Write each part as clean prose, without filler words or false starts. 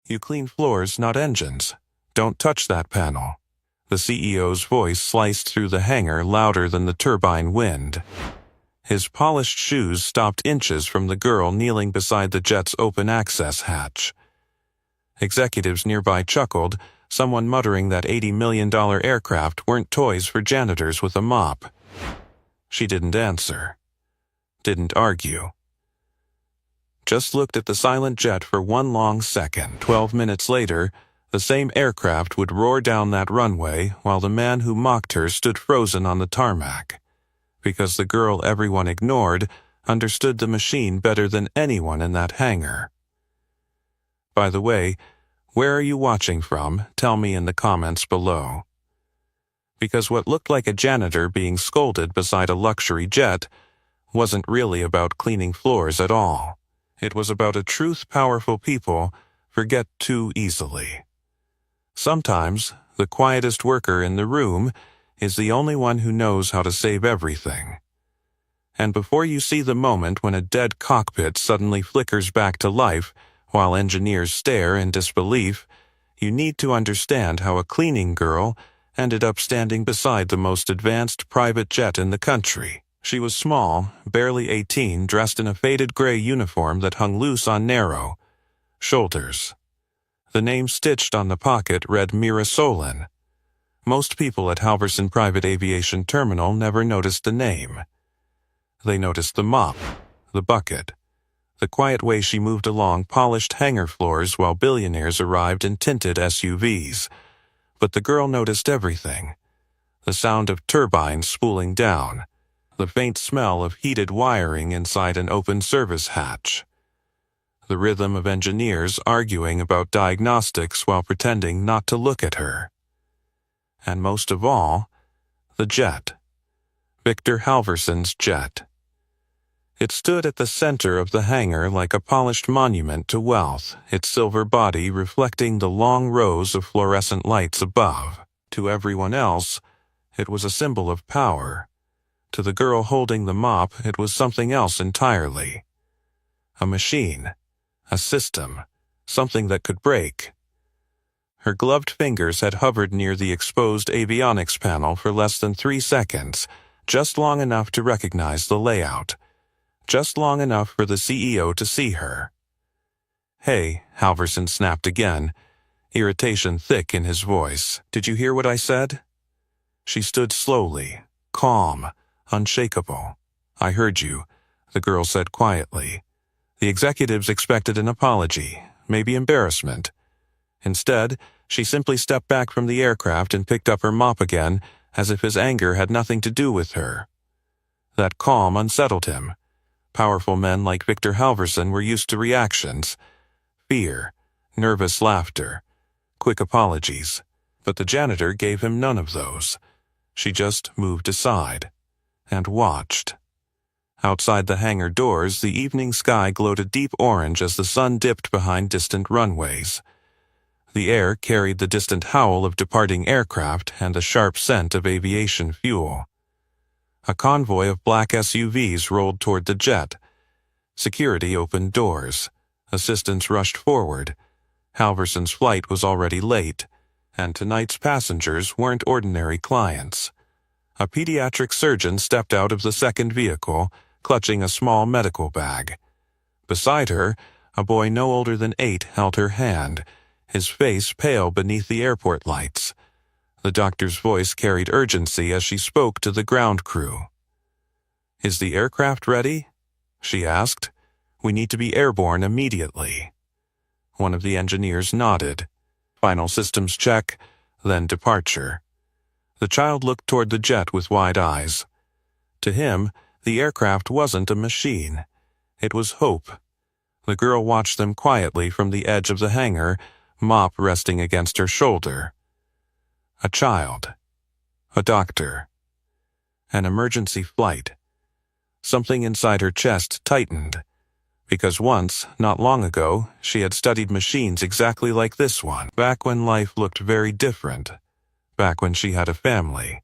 You clean floors, not engines. Don't touch that panel. The CEO's voice sliced through the hangar louder than the turbine wind. His polished shoes stopped inches from the girl kneeling beside the jet's open access hatch. Executives nearby chuckled, someone muttering that $80 million aircraft weren't toys for janitors with a mop. She didn't answer. Didn't argue. Just looked at the silent jet for one long second. 12 minutes later, the same aircraft would roar down that runway while the man who mocked her stood frozen on the tarmac. Because the girl everyone ignored understood the machine better than anyone in that hangar. By the way, where are you watching from? Tell me in the comments below. Because what looked like a janitor being scolded beside a luxury jet wasn't really about cleaning floors at all. It was about a truth powerful people forget too easily. Sometimes, the quietest worker in the room is the only one who knows how to save everything. And before you see the moment when a dead cockpit suddenly flickers back to life while engineers stare in disbelief, you need to understand how a cleaning girl ended up standing beside the most advanced private jet in the country. She was small, barely 18, dressed in a faded gray uniform that hung loose on narrow shoulders. The name stitched on the pocket read Mira Solon. Most people at Halverson Private Aviation Terminal never noticed the name. They noticed the mop, the bucket, the quiet way she moved along polished hangar floors while billionaires arrived in tinted SUVs. But the girl noticed everything. The sound of turbines spooling down, the faint smell of heated wiring inside an open service hatch, the rhythm of engineers arguing about diagnostics while pretending not to look at her. And most of all, the jet. Victor Halverson's jet. It stood at the center of the hangar like a polished monument to wealth, its silver body reflecting the long rows of fluorescent lights above. To everyone else, it was a symbol of power. To the girl holding the mop, it was something else entirely. A machine, a system, something that could break. Her gloved fingers had hovered near the exposed avionics panel for less than 3 seconds, just long enough to recognize the layout. Just long enough for the CEO to see her. "Hey," Halverson snapped again, irritation thick in his voice. "Did you hear what I said?" She stood slowly, calm, unshakable. "I heard you," the girl said quietly. The executives expected an apology, maybe embarrassment. Instead, she simply stepped back from the aircraft and picked up her mop again, as if his anger had nothing to do with her. That calm unsettled him. Powerful men like Victor Halverson were used to reactions. Fear, nervous laughter, quick apologies. But the janitor gave him none of those. She just moved aside and watched. Outside the hangar doors, the evening sky glowed a deep orange as the sun dipped behind distant runways. The air carried the distant howl of departing aircraft and the sharp scent of aviation fuel. A convoy of black SUVs rolled toward the jet. Security opened doors. Assistants rushed forward. Halverson's flight was already late, and tonight's passengers weren't ordinary clients. A pediatric surgeon stepped out of the second vehicle, clutching a small medical bag. Beside her, a boy no older than 8 held her hand, his face pale beneath the airport lights. The doctor's voice carried urgency as she spoke to the ground crew. "Is the aircraft ready?" she asked. "We need to be airborne immediately." One of the engineers nodded. Final systems check, then departure. The child looked toward the jet with wide eyes. To him, the aircraft wasn't a machine. It was hope. The girl watched them quietly from the edge of the hangar, mop resting against her shoulder. A child. A doctor. An emergency flight. Something inside her chest tightened. Because once, not long ago, she had studied machines exactly like this one, back when life looked very different. Back when she had a family.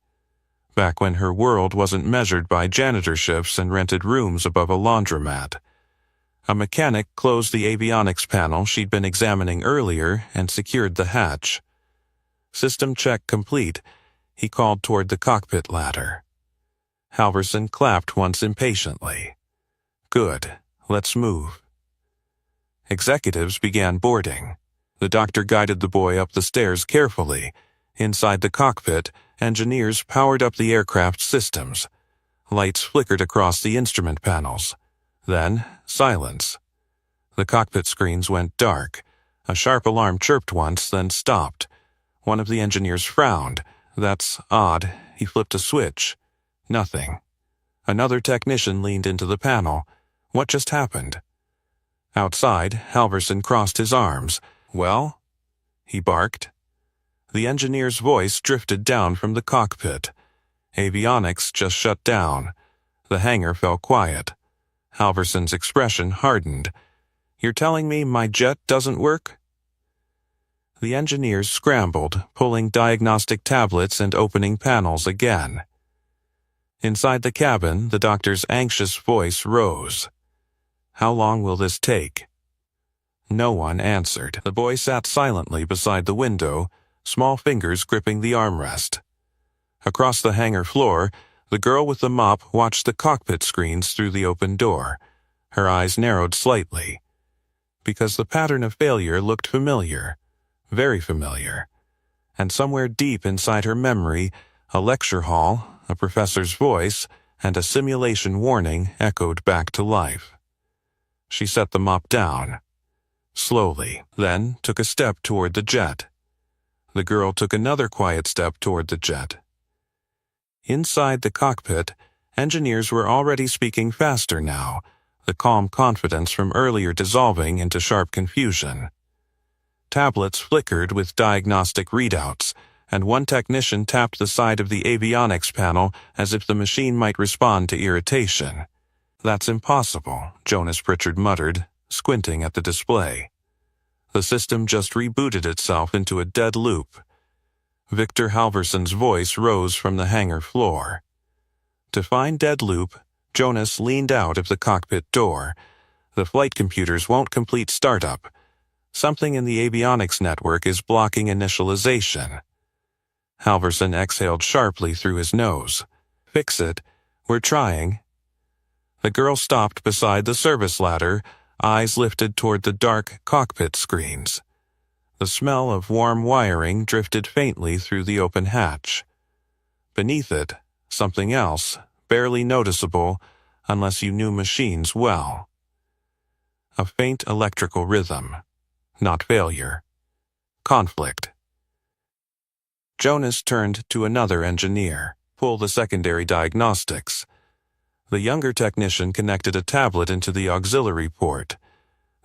Back when her world wasn't measured by janitor shifts and rented rooms above a laundromat. A mechanic closed the avionics panel she'd been examining earlier and secured the hatch. System check complete, he called toward the cockpit ladder. Halverson clapped once impatiently. Good, let's move. Executives began boarding. The doctor guided the boy up the stairs carefully. Inside the cockpit, engineers powered up the aircraft's systems. Lights flickered across the instrument panels. Then, silence. The cockpit screens went dark. A sharp alarm chirped once, then stopped. One of the engineers frowned. That's odd. He flipped a switch. Nothing. Another technician leaned into the panel. What just happened? Outside, Halverson crossed his arms. Well? He barked. The engineer's voice drifted down from the cockpit. Avionics just shut down. The hangar fell quiet. Halverson's expression hardened. You're telling me my jet doesn't work? The engineers scrambled, pulling diagnostic tablets and opening panels again. Inside the cabin, the doctor's anxious voice rose. How long will this take? No one answered. The boy sat silently beside the window, small fingers gripping the armrest. Across the hangar floor, the girl with the mop watched the cockpit screens through the open door. Her eyes narrowed slightly. Because the pattern of failure looked familiar, very familiar. And somewhere deep inside her memory, a lecture hall, a professor's voice, and a simulation warning echoed back to life. She set the mop down. Slowly, then took a step toward the jet. The girl took another quiet step toward the jet. Inside the cockpit, engineers were already speaking faster now, the calm confidence from earlier dissolving into sharp confusion. Tablets flickered with diagnostic readouts, and one technician tapped the side of the avionics panel as if the machine might respond to irritation. That's impossible, Jonas Pritchard muttered, squinting at the display. The system just rebooted itself into a dead loop. Victor Halverson's voice rose from the hangar floor. To find dead loop, Jonas leaned out of the cockpit door. The flight computers won't complete startup. Something in the avionics network is blocking initialization. Halverson exhaled sharply through his nose. Fix it. We're trying. The girl stopped beside the service ladder, eyes lifted toward the dark cockpit screens. The smell of warm wiring drifted faintly through the open hatch. Beneath it, something else, barely noticeable unless you knew machines well. A faint electrical rhythm. Not failure. Conflict. Jonas turned to another engineer. Pull the secondary diagnostics. The younger technician connected a tablet into the auxiliary port.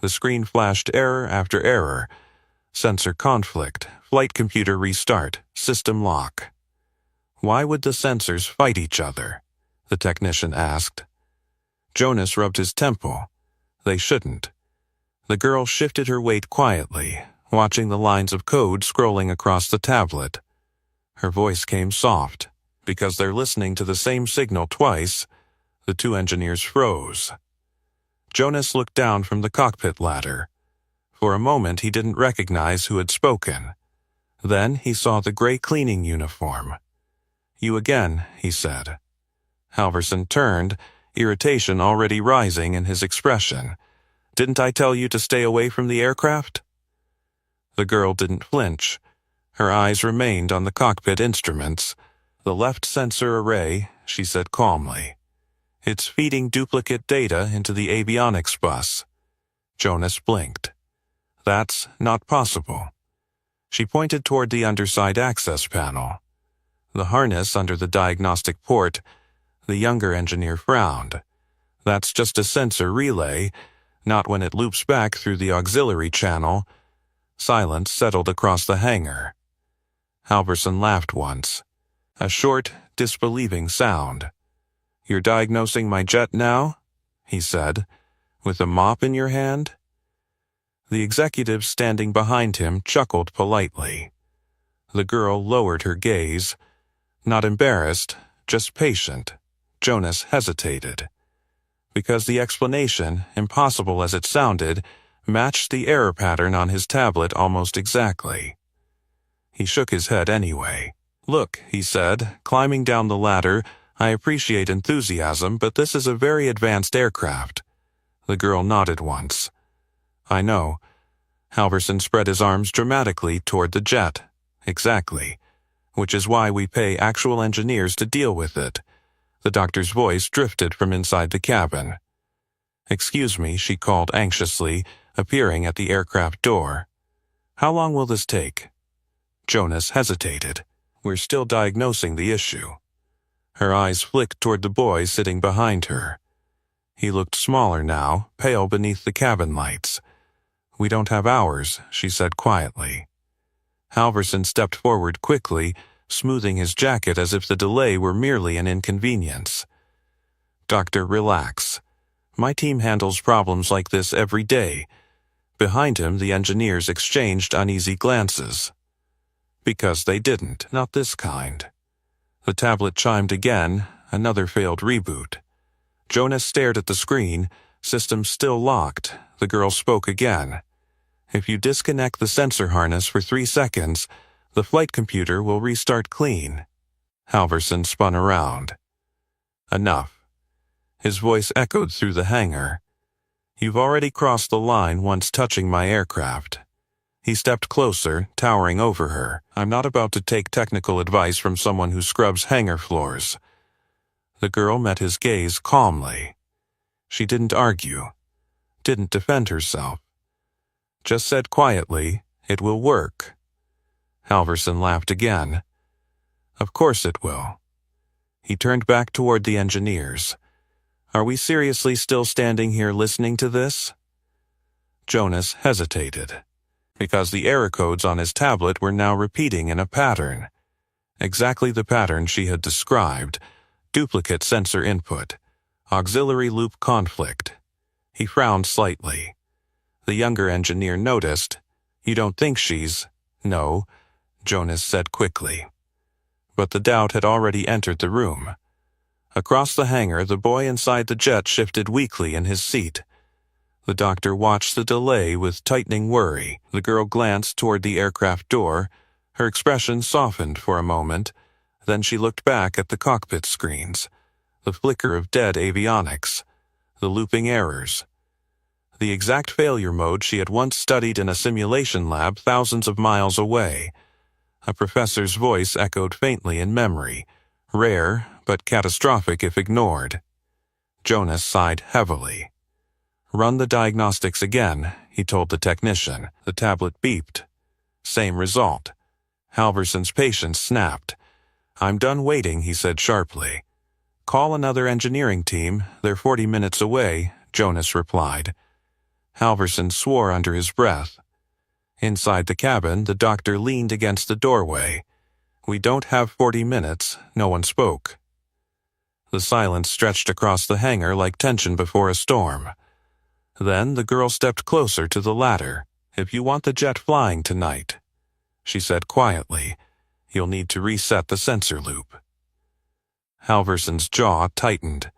The screen flashed error after error. Sensor conflict, flight computer restart, system lock. Why would the sensors fight each other? The technician asked. Jonas rubbed his temple. They shouldn't. The girl shifted her weight quietly, watching the lines of code scrolling across the tablet. Her voice came soft. Because they're listening to the same signal twice, the two engineers froze. Jonas looked down from the cockpit ladder. For a moment he didn't recognize who had spoken. Then he saw the gray cleaning uniform. You again, he said. Halverson turned, irritation already rising in his expression. Didn't I tell you to stay away from the aircraft? The girl didn't flinch. Her eyes remained on the cockpit instruments. The left sensor array, she said calmly. It's feeding duplicate data into the avionics bus. Jonas blinked. That's not possible. She pointed toward the underside access panel. The harness under the diagnostic port. The younger engineer frowned. That's just a sensor relay, not when it loops back through the auxiliary channel. Silence settled across the hangar. Halverson laughed once. A short, disbelieving sound. You're diagnosing my jet now? He said. With a mop in your hand? The executive standing behind him chuckled politely. The girl lowered her gaze. Not embarrassed, just patient. Jonas hesitated. because the explanation, impossible as it sounded, matched the error pattern on his tablet almost exactly. He shook his head anyway. "Look," he said, climbing down the ladder, "I appreciate enthusiasm, but this is a very advanced aircraft." The girl nodded once. "I know." Halverson spread his arms dramatically toward the jet. "Exactly. Which is why we pay actual engineers to deal with it." The doctor's voice drifted from inside the cabin. "Excuse me," she called anxiously, appearing at the aircraft door. "How long will this take?" Jonas hesitated. "We're still diagnosing the issue." Her eyes flicked toward the boy sitting behind her. He looked smaller now, pale beneath the cabin lights. "We don't have hours," she said quietly. Halverson stepped forward quickly, smoothing his jacket as if the delay were merely an inconvenience. "Doctor, relax. My team handles problems like this every day." Behind him, the engineers exchanged uneasy glances. Because they didn't, not this kind. The tablet chimed again, another failed reboot. Jonas stared at the screen, system still locked. The girl spoke again. "If you disconnect the sensor harness for 3 seconds, the flight computer will restart clean." Halverson spun around. "Enough." His voice echoed through the hangar. "You've already crossed the line once touching my aircraft." He stepped closer, towering over her. "I'm not about to take technical advice from someone who scrubs hangar floors." The girl met his gaze calmly. She didn't argue, didn't defend herself. Just said quietly, "It will work." Halverson laughed again. "Of course it will." He turned back toward the engineers. "Are we seriously still standing here listening to this?" Jonas hesitated, because the error codes on his tablet were now repeating in a pattern. Exactly the pattern she had described. Duplicate sensor input. Auxiliary loop conflict. He frowned slightly. The younger engineer noticed. "You don't think she's—" "No," Jonas said quickly. But the doubt had already entered the room. Across the hangar, the boy inside the jet shifted weakly in his seat. The doctor watched the delay with tightening worry. The girl glanced toward the aircraft door. Her expression softened for a moment. Then she looked back at the cockpit screens. The flicker of dead avionics. The looping errors. The exact failure mode she had once studied in a simulation lab thousands of miles away. A professor's voice echoed faintly in memory. Rare, but catastrophic if ignored. Jonas sighed heavily. "Run the diagnostics again," he told the technician. The tablet beeped. Same result. Halverson's patience snapped. "I'm done waiting," he said sharply. "Call another engineering team. They're 40 minutes away," Jonas replied. Halverson swore under his breath. Inside the cabin, the doctor leaned against the doorway. "We don't have 40 minutes." No one spoke. The silence stretched across the hangar like tension before a storm. Then the girl stepped closer to the ladder. "If you want the jet flying tonight," she said quietly, "you'll need to reset the sensor loop." Halverson's jaw tightened.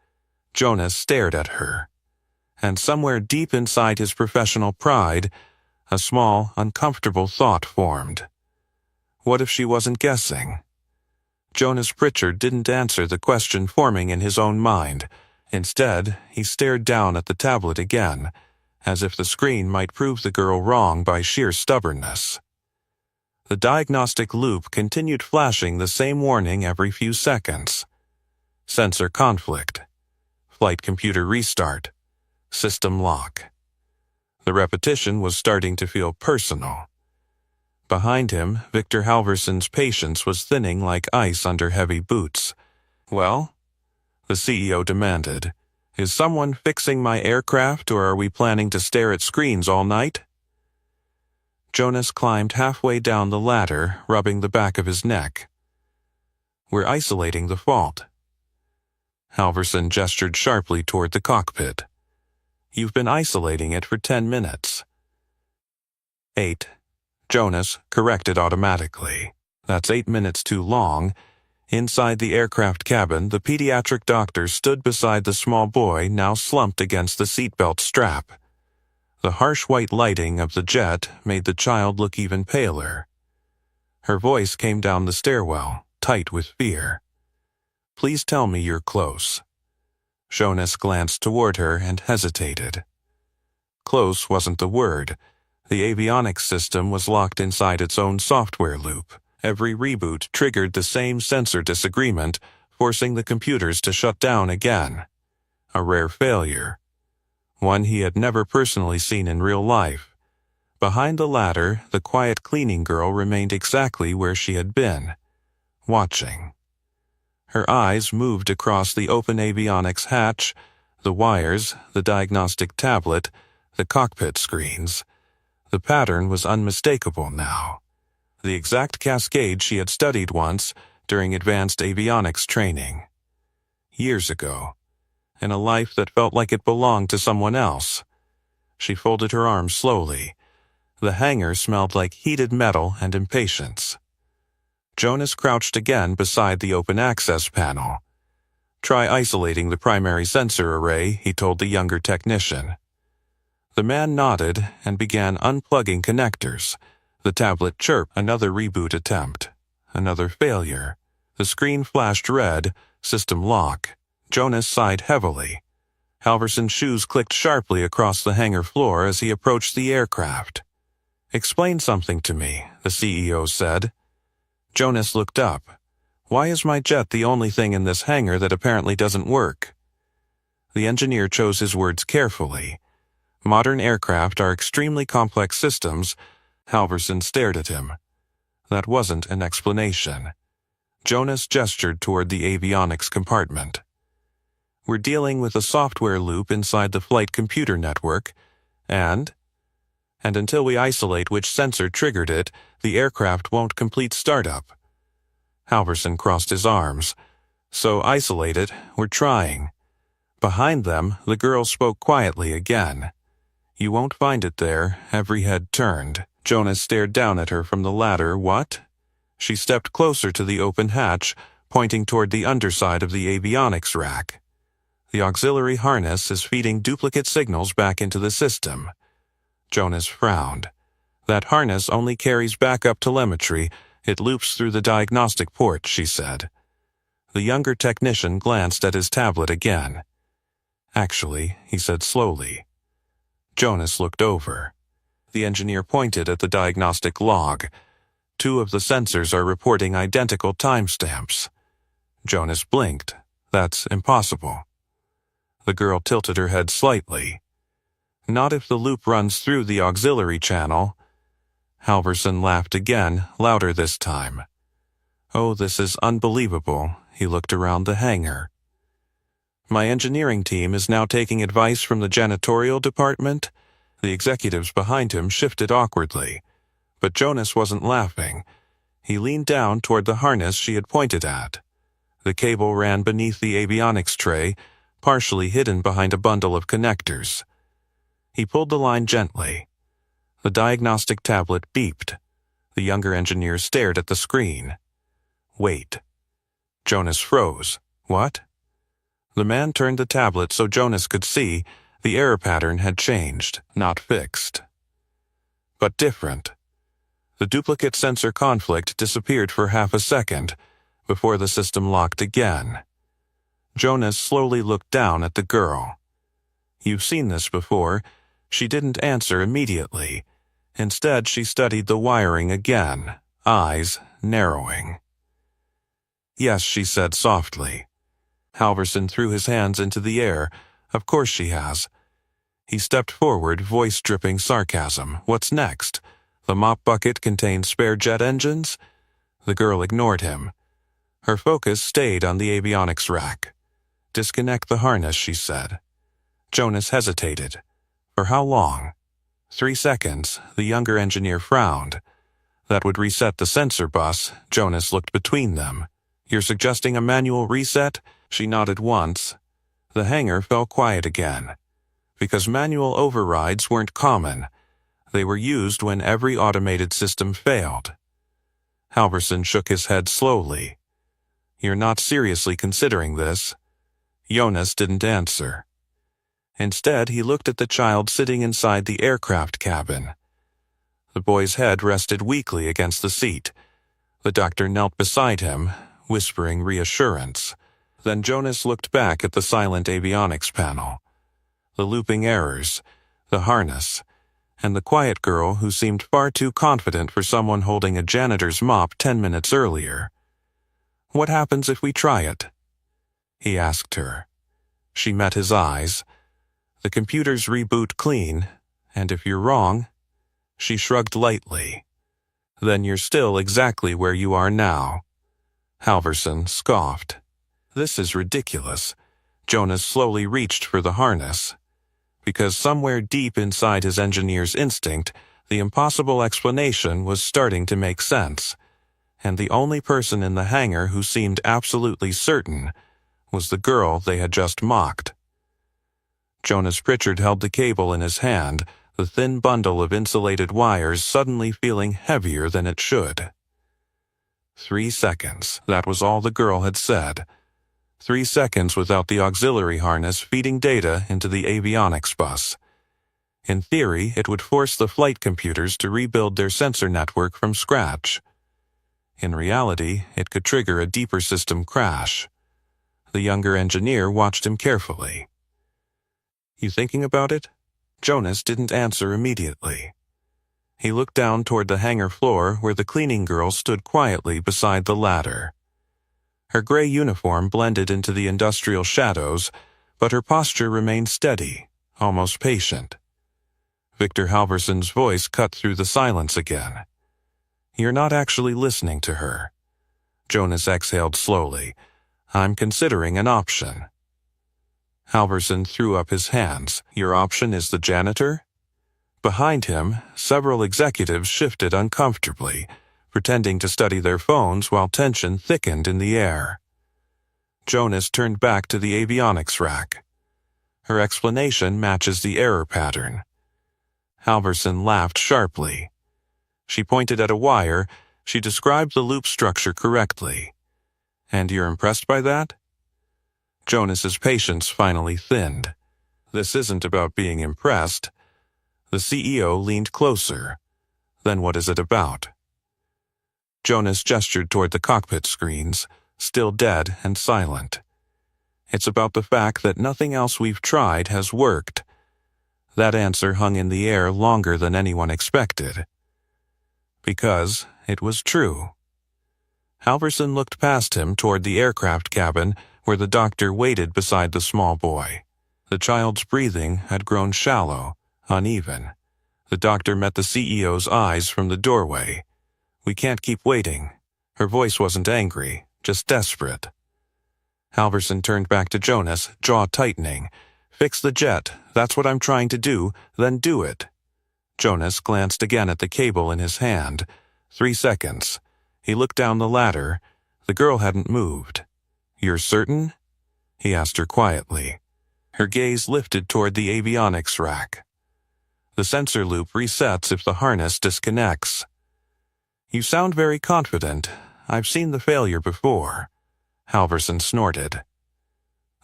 Jonas stared at her. And somewhere deep inside his professional pride, a small, uncomfortable thought formed. What if she wasn't guessing? Jonas Pritchard didn't answer the question forming in his own mind. Instead, he stared down at the tablet again, as if the screen might prove the girl wrong by sheer stubbornness. The diagnostic loop continued flashing the same warning every few seconds. Sensor conflict. Flight computer restart. System lock. The repetition was starting to feel personal. Behind him, Victor Halverson's patience was thinning like ice under heavy boots. "Well?" the CEO demanded. "Is someone fixing my aircraft, or are we planning to stare at screens all night?" Jonas climbed halfway down the ladder, rubbing the back of his neck. "We're isolating the fault." Halverson gestured sharply toward the cockpit. "You've been isolating it for 10 minutes. 8. Jonas corrected automatically. "That's 8 minutes too long. Inside the aircraft cabin, the pediatric doctor stood beside the small boy now slumped against the seatbelt strap. The harsh white lighting of the jet made the child look even paler. Her voice came down the stairwell, tight with fear. "Please tell me you're close." Jonas glanced toward her and hesitated. Close wasn't the word. The avionics system was locked inside its own software loop. Every reboot triggered the same sensor disagreement, forcing the computers to shut down again. A rare failure. One he had never personally seen in real life. Behind the ladder, the quiet cleaning girl remained exactly where she had been, watching. Her eyes moved across the open avionics hatch, the wires, the diagnostic tablet, the cockpit screens. The pattern was unmistakable now. The exact cascade she had studied once during advanced avionics training. Years ago, in a life that felt like it belonged to someone else. She folded her arms slowly. The hangar smelled like heated metal and impatience. Jonas crouched again beside the open access panel. "Try isolating the primary sensor array," he told the younger technician. The man nodded and began unplugging connectors. The tablet chirped. Another reboot attempt. Another failure. The screen flashed red, system lock. Jonas sighed heavily. Halverson's shoes clicked sharply across the hangar floor as he approached the aircraft. "Explain something to me," the CEO said. Jonas looked up. "Why is my jet the only thing in this hangar that apparently doesn't work?" The engineer chose his words carefully. Modern aircraft are extremely complex systems. Halverson stared at him. That wasn't an explanation. Jonas gestured toward the avionics compartment. "We're dealing with a software loop inside the flight computer network, and until we isolate which sensor triggered it, the aircraft won't complete startup." Halverson crossed his arms. "So isolate it, we're trying." Behind them, the girl spoke quietly again. "You won't find it there." Every head turned. Jonas stared down at her from the ladder. "What?" She stepped closer to the open hatch, pointing toward the underside of the avionics rack. "The auxiliary harness is feeding duplicate signals back into the system." Jonas frowned. "That harness only carries backup telemetry. It loops through the diagnostic port," she said. The younger technician glanced at his tablet again. "Actually," he said slowly. Jonas looked over. The engineer pointed at the diagnostic log. 2 of the sensors are reporting identical timestamps. Jonas blinked. "That's impossible." The girl tilted her head slightly. "Not if the loop runs through the auxiliary channel." Halverson laughed again, louder this time. "Oh, this is unbelievable." He looked around the hangar. "My engineering team is now taking advice from the janitorial department." The executives behind him shifted awkwardly. But Jonas wasn't laughing. He leaned down toward the harness she had pointed at. The cable ran beneath the avionics tray, partially hidden behind a bundle of connectors. He pulled the line gently. The diagnostic tablet beeped. The younger engineer stared at the screen. "Wait." Jonas froze. "What?" The man turned the tablet so Jonas could see. The error pattern had changed, not fixed, but different. The duplicate sensor conflict disappeared for half a second before the system locked again. Jonas slowly looked down at the girl. "You've seen this before." She didn't answer immediately. Instead, she studied the wiring again, eyes narrowing. "Yes," she said softly. Halverson threw his hands into the air. "Of course she has." He stepped forward, voice dripping sarcasm. "What's next? The mop bucket contains spare jet engines?" The girl ignored him. Her focus stayed on the avionics rack. "Disconnect the harness," she said. Jonas hesitated. "For how long?" 3 seconds. The younger engineer frowned. "That would reset the sensor bus." Jonas looked between them. "You're suggesting a manual reset?" She nodded once. The hangar fell quiet again. Because manual overrides weren't common. They were used when every automated system failed. Halverson shook his head slowly. You're not seriously considering this? Jonas didn't answer. Instead, he looked at the child sitting inside the aircraft cabin. The boy's head rested weakly against the seat. The doctor knelt beside him, whispering reassurance. Then Jonas looked back at the silent avionics panel. The looping errors, the harness, and the quiet girl who seemed far too confident for someone holding a janitor's mop 10 minutes earlier. "What happens if we try it?" he asked her. She met his eyes. "The computers reboot clean, and if you're wrong..." She shrugged lightly. "Then you're still exactly where you are now." Halverson scoffed. "This is ridiculous." Jonas slowly reached for the harness. Because somewhere deep inside his engineer's instinct, the impossible explanation was starting to make sense. And the only person in the hangar who seemed absolutely certain was the girl they had just mocked. Jonas Pritchard held the cable in his hand, the thin bundle of insulated wires suddenly feeling heavier than it should. 3 seconds, that was all the girl had said. 3 seconds without the auxiliary harness feeding data into the avionics bus. In theory, it would force the flight computers to rebuild their sensor network from scratch. In reality, it could trigger a deeper system crash. The younger engineer watched him carefully. "You thinking about it?" Jonas didn't answer immediately. He looked down toward the hangar floor where the cleaning girl stood quietly beside the ladder. Her gray uniform blended into the industrial shadows, but her posture remained steady, almost patient. Victor Halverson's voice cut through the silence again. "You're not actually listening to her." Jonas exhaled slowly. "I'm considering an option." Halverson threw up his hands. "Your option is the janitor?" Behind him, several executives shifted uncomfortably, pretending to study their phones while tension thickened in the air. Jonas turned back to the avionics rack. Her explanation matches the error pattern. Halverson laughed sharply. She pointed at a wire. She described the loop structure correctly. "And you're impressed by that?" Jonas's patience finally thinned. "This isn't about being impressed." The CEO leaned closer. "Then what is it about?" Jonas gestured toward the cockpit screens, still dead and silent. "It's about the fact that nothing else we've tried has worked." That answer hung in the air longer than anyone expected. Because it was true. Halverson looked past him toward the aircraft cabin where the doctor waited beside the small boy. The child's breathing had grown shallow, uneven. The doctor met the CEO's eyes from the doorway. "We can't keep waiting." Her voice wasn't angry, just desperate. Halverson turned back to Jonas, jaw tightening. "Fix the jet, that's what I'm trying to do, then do it." Jonas glanced again at the cable in his hand. 3 seconds. He looked down the ladder. The girl hadn't moved. "You're certain?" he asked her quietly. Her gaze lifted toward the avionics rack. "The sensor loop resets if the harness disconnects." "You sound very confident. I've seen the failure before." Halverson snorted.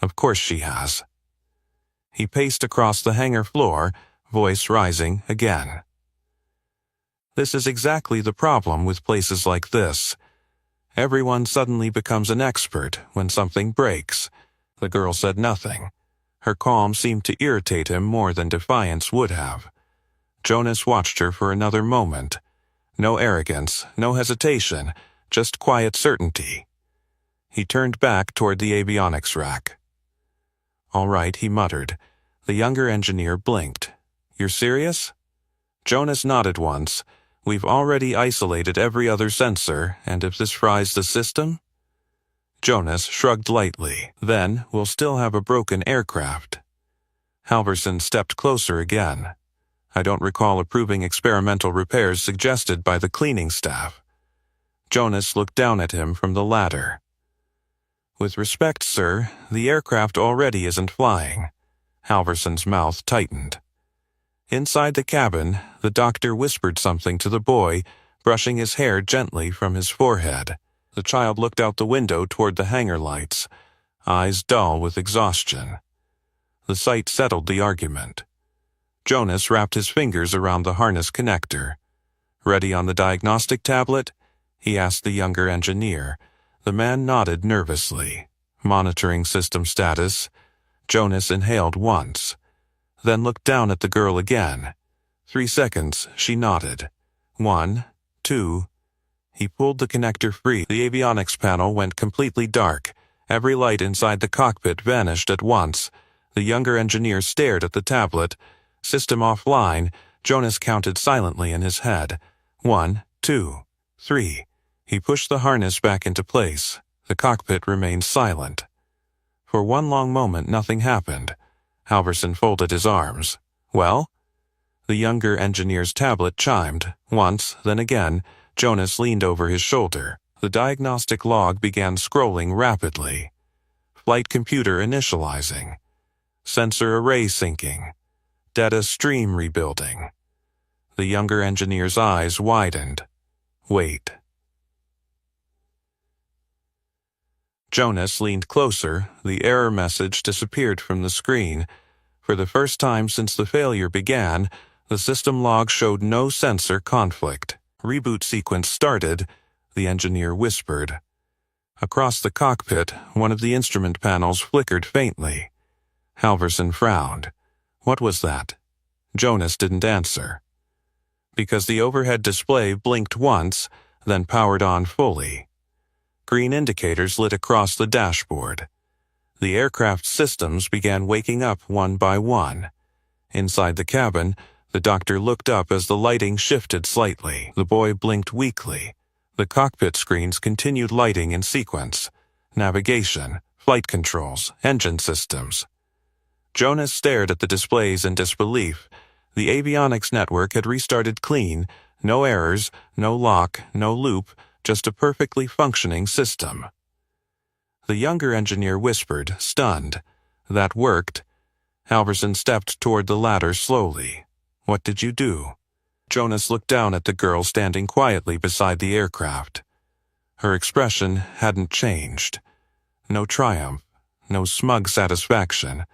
"Of course she has." He paced across the hangar floor, voice rising again. "This is exactly the problem with places like this. Everyone suddenly becomes an expert when something breaks." The girl said nothing. Her calm seemed to irritate him more than defiance would have. Jonas watched her for another moment. No arrogance, no hesitation, just quiet certainty. He turned back toward the avionics rack. "All right," he muttered. The younger engineer blinked. "You're serious?" Jonas nodded once. "We've already isolated every other sensor, and if this fries the system?" Jonas shrugged lightly. "Then we'll still have a broken aircraft." Halverson stepped closer again. "I don't recall approving experimental repairs suggested by the cleaning staff." Jonas looked down at him from the ladder. "With respect, sir, the aircraft already isn't flying." Halverson's mouth tightened. Inside the cabin, the doctor whispered something to the boy, brushing his hair gently from his forehead. The child looked out the window toward the hangar lights, eyes dull with exhaustion. The sight settled the argument. Jonas wrapped his fingers around the harness connector. "Ready on the diagnostic tablet?" he asked the younger engineer. The man nodded nervously. Monitoring system status. Jonas inhaled once, then looked down at the girl again. 3 seconds, she nodded. 1, 2. He pulled the connector free. The avionics panel went completely dark. Every light inside the cockpit vanished at once. The younger engineer stared at the tablet. System offline. Jonas counted silently in his head. 1, 2, 3. He pushed the harness back into place. The cockpit remained silent. For one long moment, nothing happened. Halverson folded his arms. "Well?" The younger engineer's tablet chimed. Once, then again. Jonas leaned over his shoulder. The diagnostic log began scrolling rapidly. Flight computer initializing. Sensor array syncing. Data stream rebuilding. The younger engineer's eyes widened. "Wait." Jonas leaned closer. The error message disappeared from the screen. For the first time since the failure began, the system log showed no sensor conflict. "Reboot sequence started," the engineer whispered. Across the cockpit, one of the instrument panels flickered faintly. Halverson frowned. What was that? Jonas didn't answer. Because the overhead display blinked once, then powered on fully. Green indicators lit across the dashboard. The aircraft's systems began waking up one by one. Inside the cabin, the doctor looked up as the lighting shifted slightly. The boy blinked weakly. The cockpit screens continued lighting in sequence. Navigation, flight controls, engine systems. Jonas stared at the displays in disbelief. The avionics network had restarted clean. No errors, no lock, no loop, just a perfectly functioning system. The younger engineer whispered, stunned. "That worked." Halverson stepped toward the ladder slowly. "What did you do?" Jonas looked down at the girl standing quietly beside the aircraft. Her expression hadn't changed. No triumph, no smug satisfaction,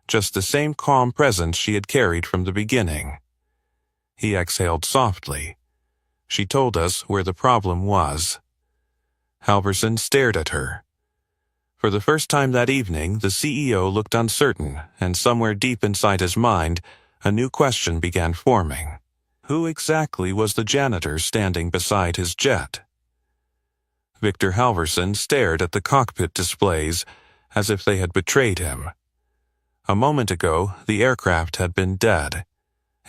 just the same calm presence she had carried from the beginning. He exhaled softly. "She told us where the problem was." Halverson stared at her. For the first time that evening, the CEO looked uncertain, and somewhere deep inside his mind, a new question began forming. Who exactly was the janitor standing beside his jet? Victor Halverson stared at the cockpit displays as if they had betrayed him. A moment ago, the aircraft had been dead.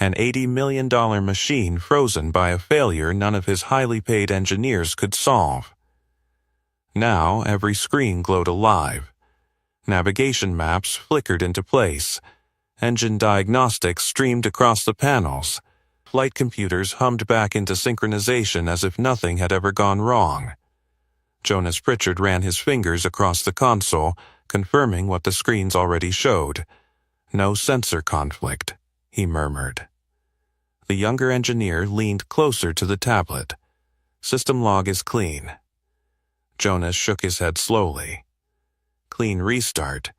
An $80 million machine frozen by a failure none of his highly paid engineers could solve. Now every screen glowed alive. Navigation maps flickered into place. Engine diagnostics streamed across the panels. Flight computers hummed back into synchronization as if nothing had ever gone wrong. Jonas Pritchard ran his fingers across the console, confirming what the screens already showed. "No sensor conflict," he murmured. The younger engineer leaned closer to the tablet. "System log is clean." Jonas shook his head slowly. "Clean restart."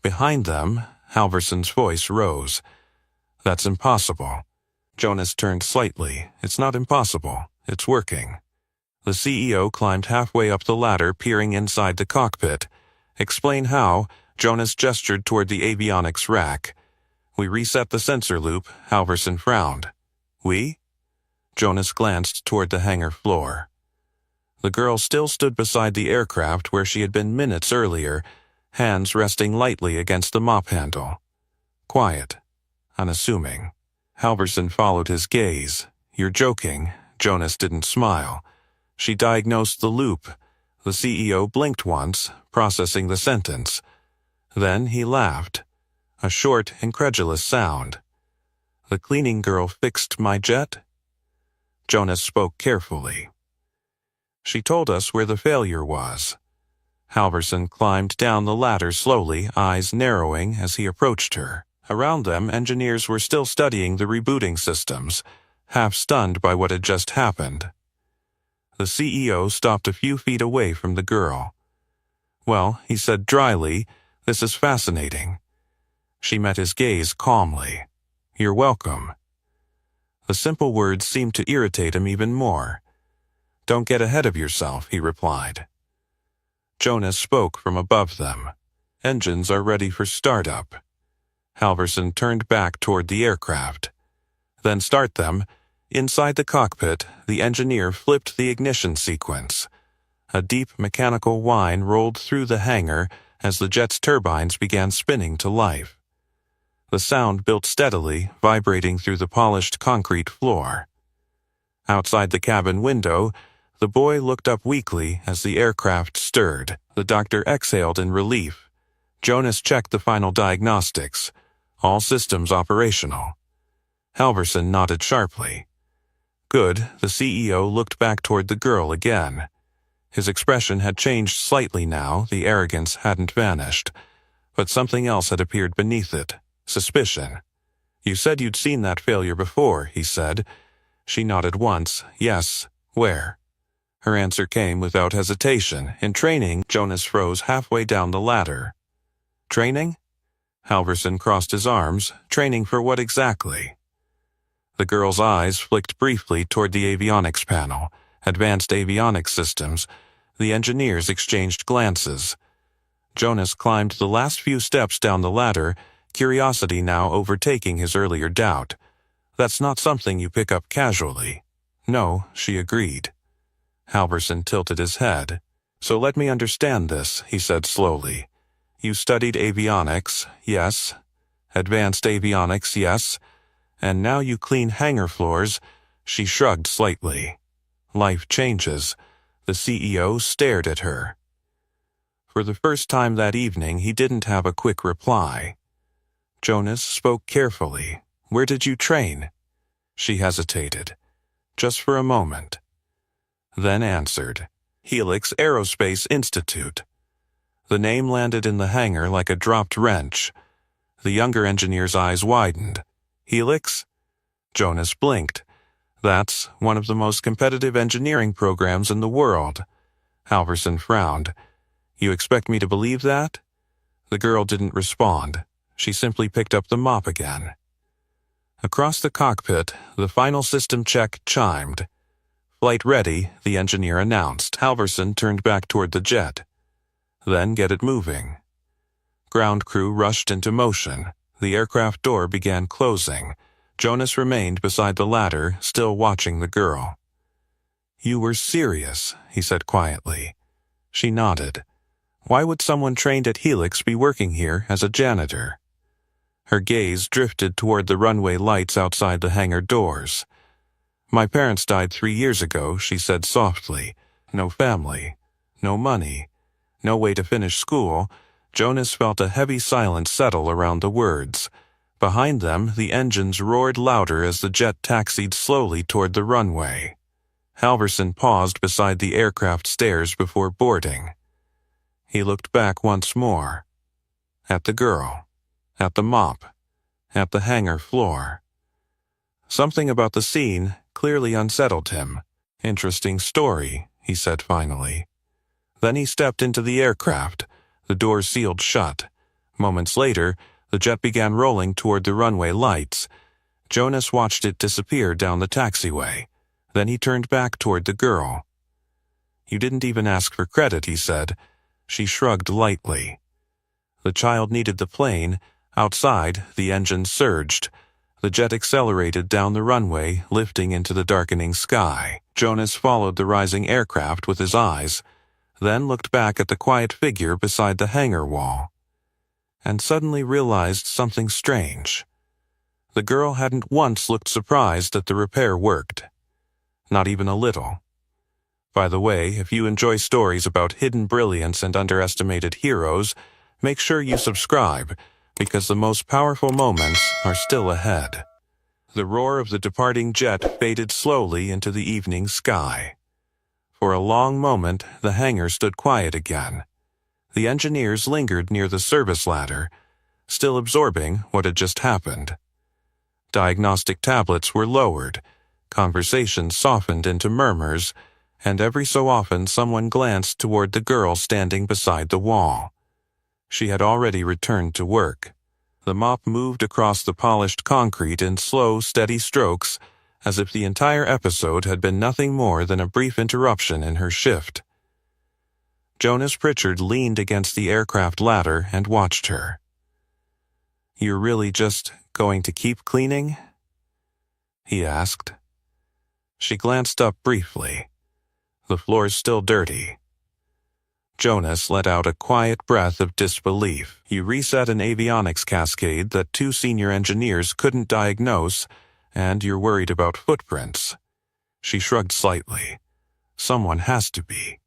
Behind them, Halverson's voice rose. "That's impossible." Jonas turned slightly. "It's not impossible. It's working." The CEO climbed halfway up the ladder, peering inside the cockpit. "Explain how." Jonas gestured toward the avionics rack. "We reset the sensor loop." Halverson frowned. "We?" Jonas glanced toward the hangar floor. The girl still stood beside the aircraft where she had been minutes earlier, hands resting lightly against the mop handle. Quiet, unassuming. Halverson followed his gaze. "You're joking." Jonas didn't smile. "She diagnosed the loop." The CEO blinked once, processing the sentence. Then he laughed. A short, incredulous sound. "The cleaning girl fixed my jet?" Jonas spoke carefully. "She told us where the failure was." Halverson climbed down the ladder slowly, eyes narrowing as he approached her. Around them, engineers were still studying the rebooting systems, half stunned by what had just happened. The CEO stopped a few feet away from the girl. "Well," he said dryly, "this is fascinating." She met his gaze calmly. "You're welcome." The simple words seemed to irritate him even more. "Don't get ahead of yourself," he replied. Jonas spoke from above them. "Engines are ready for startup." Halverson turned back toward the aircraft. "Then start them." Inside the cockpit, the engineer flipped the ignition sequence. A deep mechanical whine rolled through the hangar as the jet's turbines began spinning to life. The sound built steadily, vibrating through the polished concrete floor. Outside the cabin window, the boy looked up weakly as the aircraft stirred. The doctor exhaled in relief. Jonas checked the final diagnostics. All systems operational. Halverson nodded sharply. "Good." The CEO looked back toward the girl again. His expression had changed slightly now, the arrogance hadn't vanished. But something else had appeared beneath it. Suspicion. "You said you'd seen that failure before," he said. She nodded once. "Yes. Where?" Her answer came without hesitation. "In training." Jonas froze halfway down the ladder. "Training?" Halverson crossed his arms. "Training for what exactly?" The girl's eyes flicked briefly toward the avionics panel. Advanced avionics systems. The engineers exchanged glances. Jonas climbed the last few steps down the ladder, curiosity now overtaking his earlier doubt. "That's not something you pick up casually." "No," she agreed. Halverson tilted his head. "So let me understand this," he said slowly. "You studied avionics, yes. Advanced avionics, yes. And now you clean hangar floors." She shrugged slightly. "Life changes." The CEO stared at her. For the first time that evening, he didn't have a quick reply. Jonas spoke carefully. "Where did you train?" She hesitated. Just for a moment. Then answered. "Helix Aerospace Institute." The name landed in the hangar like a dropped wrench. The younger engineer's eyes widened. "Helix?" Jonas blinked. "That's one of the most competitive engineering programs in the world." Halverson frowned. "You expect me to believe that?" The girl didn't respond. She simply picked up the mop again. Across the cockpit, the final system check chimed. "Flight ready," the engineer announced. Halverson turned back toward the jet. "Then get it moving." Ground crew rushed into motion. The aircraft door began closing. Jonas remained beside the ladder, still watching the girl. "You were serious," he said quietly. She nodded. "Why would someone trained at Helix be working here as a janitor?" Her gaze drifted toward the runway lights outside the hangar doors. "My parents died 3 years ago," she said softly. "No family. No money. No way to finish school." Jonas felt a heavy silence settle around the words. Behind them, the engines roared louder as the jet taxied slowly toward the runway. Halverson paused beside the aircraft stairs before boarding. He looked back once more. At the girl. At the mop. At the hangar floor. Something about the scene clearly unsettled him. "Interesting story," he said finally. Then he stepped into the aircraft. The door sealed shut. Moments later, the jet began rolling toward the runway lights. Jonas watched it disappear down the taxiway. Then he turned back toward the girl. "You didn't even ask for credit," he said. She shrugged lightly. The child needed the plane. Outside, the engine surged. The jet accelerated down the runway, lifting into the darkening sky. Jonas followed the rising aircraft with his eyes, then looked back at the quiet figure beside the hangar wall, and suddenly realized something strange. The girl hadn't once looked surprised that the repair worked. Not even a little. By the way, if you enjoy stories about hidden brilliance and underestimated heroes, make sure you subscribe, because the most powerful moments are still ahead. The roar of the departing jet faded slowly into the evening sky. For a long moment, the hangar stood quiet again. The engineers lingered near the service ladder, still absorbing what had just happened. Diagnostic tablets were lowered. Conversations softened into murmurs. and every so often someone glanced toward the girl standing beside the wall. She had already returned to work. The mop moved across the polished concrete in slow, steady strokes, as if the entire episode had been nothing more than a brief interruption in her shift. Jonas Pritchard leaned against the aircraft ladder and watched her. "You're really just going to keep cleaning?" he asked. She glanced up briefly. "The floor's still dirty." Jonas let out a quiet breath of disbelief. "You reset an avionics cascade that 2 senior engineers couldn't diagnose, and you're worried about footprints." She shrugged slightly. "Someone has to be."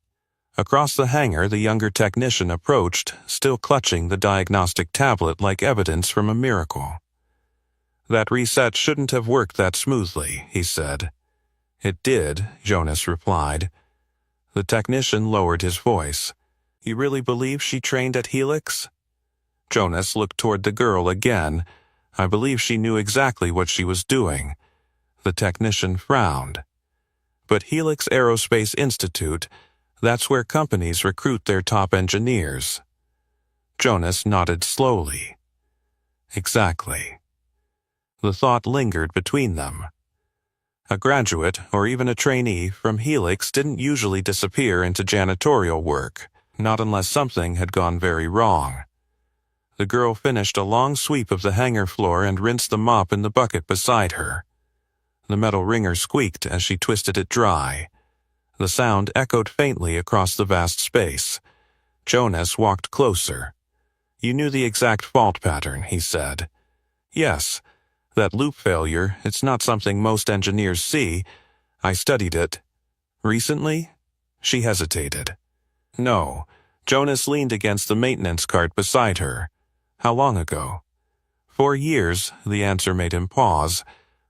Across the hangar, the younger technician approached, still clutching the diagnostic tablet like evidence from a miracle. "That reset shouldn't have worked that smoothly," he said. "It did," Jonas replied. The technician lowered his voice. "You really believe she trained at Helix?" Jonas looked toward the girl again. "I believe she knew exactly what she was doing." The technician frowned. "But Helix Aerospace Institute, that's where companies recruit their top engineers." Jonas nodded slowly. "Exactly." The thought lingered between them. A graduate, or even a trainee, from Helix didn't usually disappear into janitorial work, not unless something had gone very wrong. The girl finished a long sweep of the hangar floor and rinsed the mop in the bucket beside her. The metal wringer squeaked as she twisted it dry. The sound echoed faintly across the vast space. Jonas walked closer. "You knew the exact fault pattern," he said. "Yes. That loop failure, it's not something most engineers see. I studied it." "Recently?" She hesitated. "No." Jonas leaned against the maintenance cart beside her. "How long ago?" 4 years, the answer made him pause.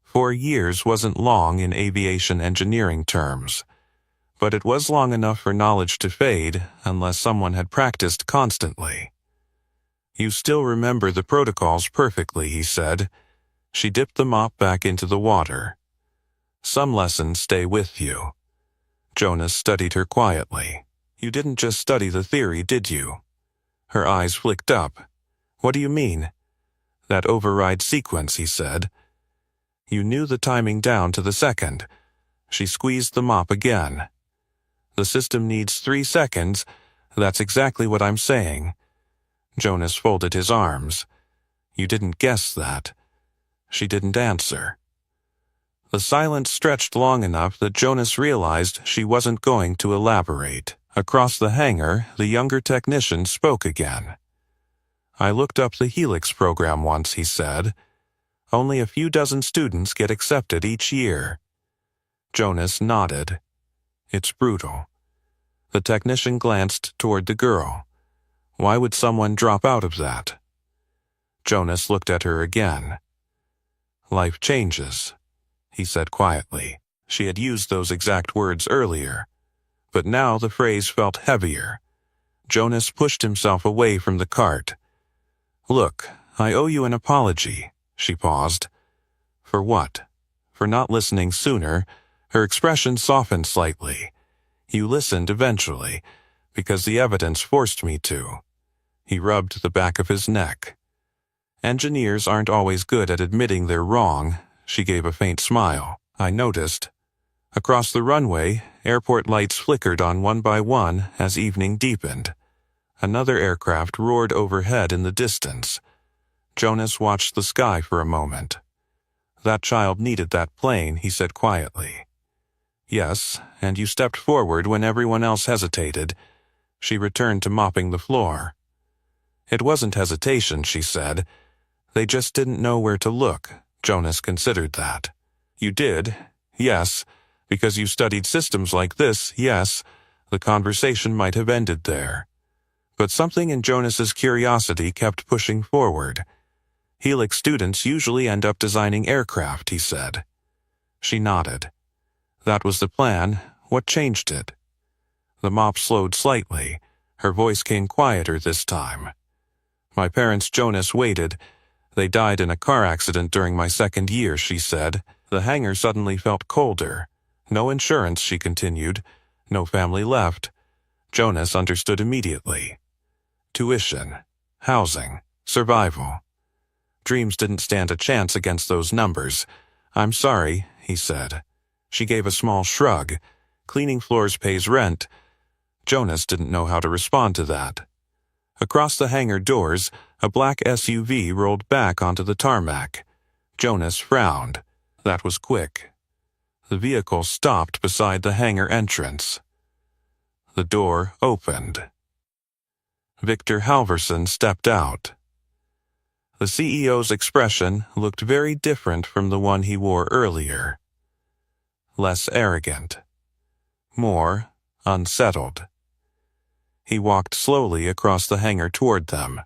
4 years wasn't long in aviation engineering terms. But it was long enough for knowledge to fade, unless someone had practiced constantly. "You still remember the protocols perfectly," he said. She dipped the mop back into the water. "Some lessons stay with you." Jonas studied her quietly. "You didn't just study the theory, did you?" Her eyes flicked up. "What do you mean?" "That override sequence," he said. "You knew the timing down to the second." She squeezed the mop again. "The system needs 3 seconds. That's exactly what I'm saying." Jonas folded his arms. "You didn't guess that." She didn't answer. The silence stretched long enough that Jonas realized she wasn't going to elaborate. Across the hangar, the younger technician spoke again. "I looked up the Helix program once," he said. "Only a few dozen students get accepted each year." Jonas nodded. "It's brutal." The technician glanced toward the girl. "Why would someone drop out of that?" Jonas looked at her again. "Life changes," he said quietly. She had used those exact words earlier, but now the phrase felt heavier. Jonas pushed himself away from the cart. "Look, I owe you an apology." She paused. "For what?" "For not listening sooner." Her expression softened slightly. "You listened eventually, because the evidence forced me to." He rubbed the back of his neck. "Engineers aren't always good at admitting they're wrong." She gave a faint smile. "I noticed." Across the runway, airport lights flickered on one by one as evening deepened. Another aircraft roared overhead in the distance. Jonas watched the sky for a moment. "That child needed that plane," he said quietly. "Yes, and you stepped forward when everyone else hesitated." She returned to mopping the floor. "It wasn't hesitation," she said. "They just didn't know where to look." Jonas considered that. "You did, yes, because you studied systems like this, yes." The conversation might have ended there. But something in Jonas's curiosity kept pushing forward. "Helix students usually end up designing aircraft," he said. She nodded. "That was the plan. What changed it?" The mop slowed slightly. Her voice came quieter this time. "My parents," Jonas waited. "They died in a car accident during my 2nd year," she said. The hangar suddenly felt colder. "No insurance," she continued. No family left. Jonas understood immediately. Tuition, housing, survival. Dreams didn't stand a chance against those numbers. "I'm sorry," he said. She gave a small shrug. "Cleaning floors pays rent." Jonas didn't know how to respond to that. Across the hangar doors, a black SUV rolled back onto the tarmac. Jonas frowned. That was quick. The vehicle stopped beside the hangar entrance. The door opened. Victor Halverson stepped out. The CEO's expression looked very different from the one he wore earlier. Less arrogant. More unsettled. He walked slowly across the hangar toward them.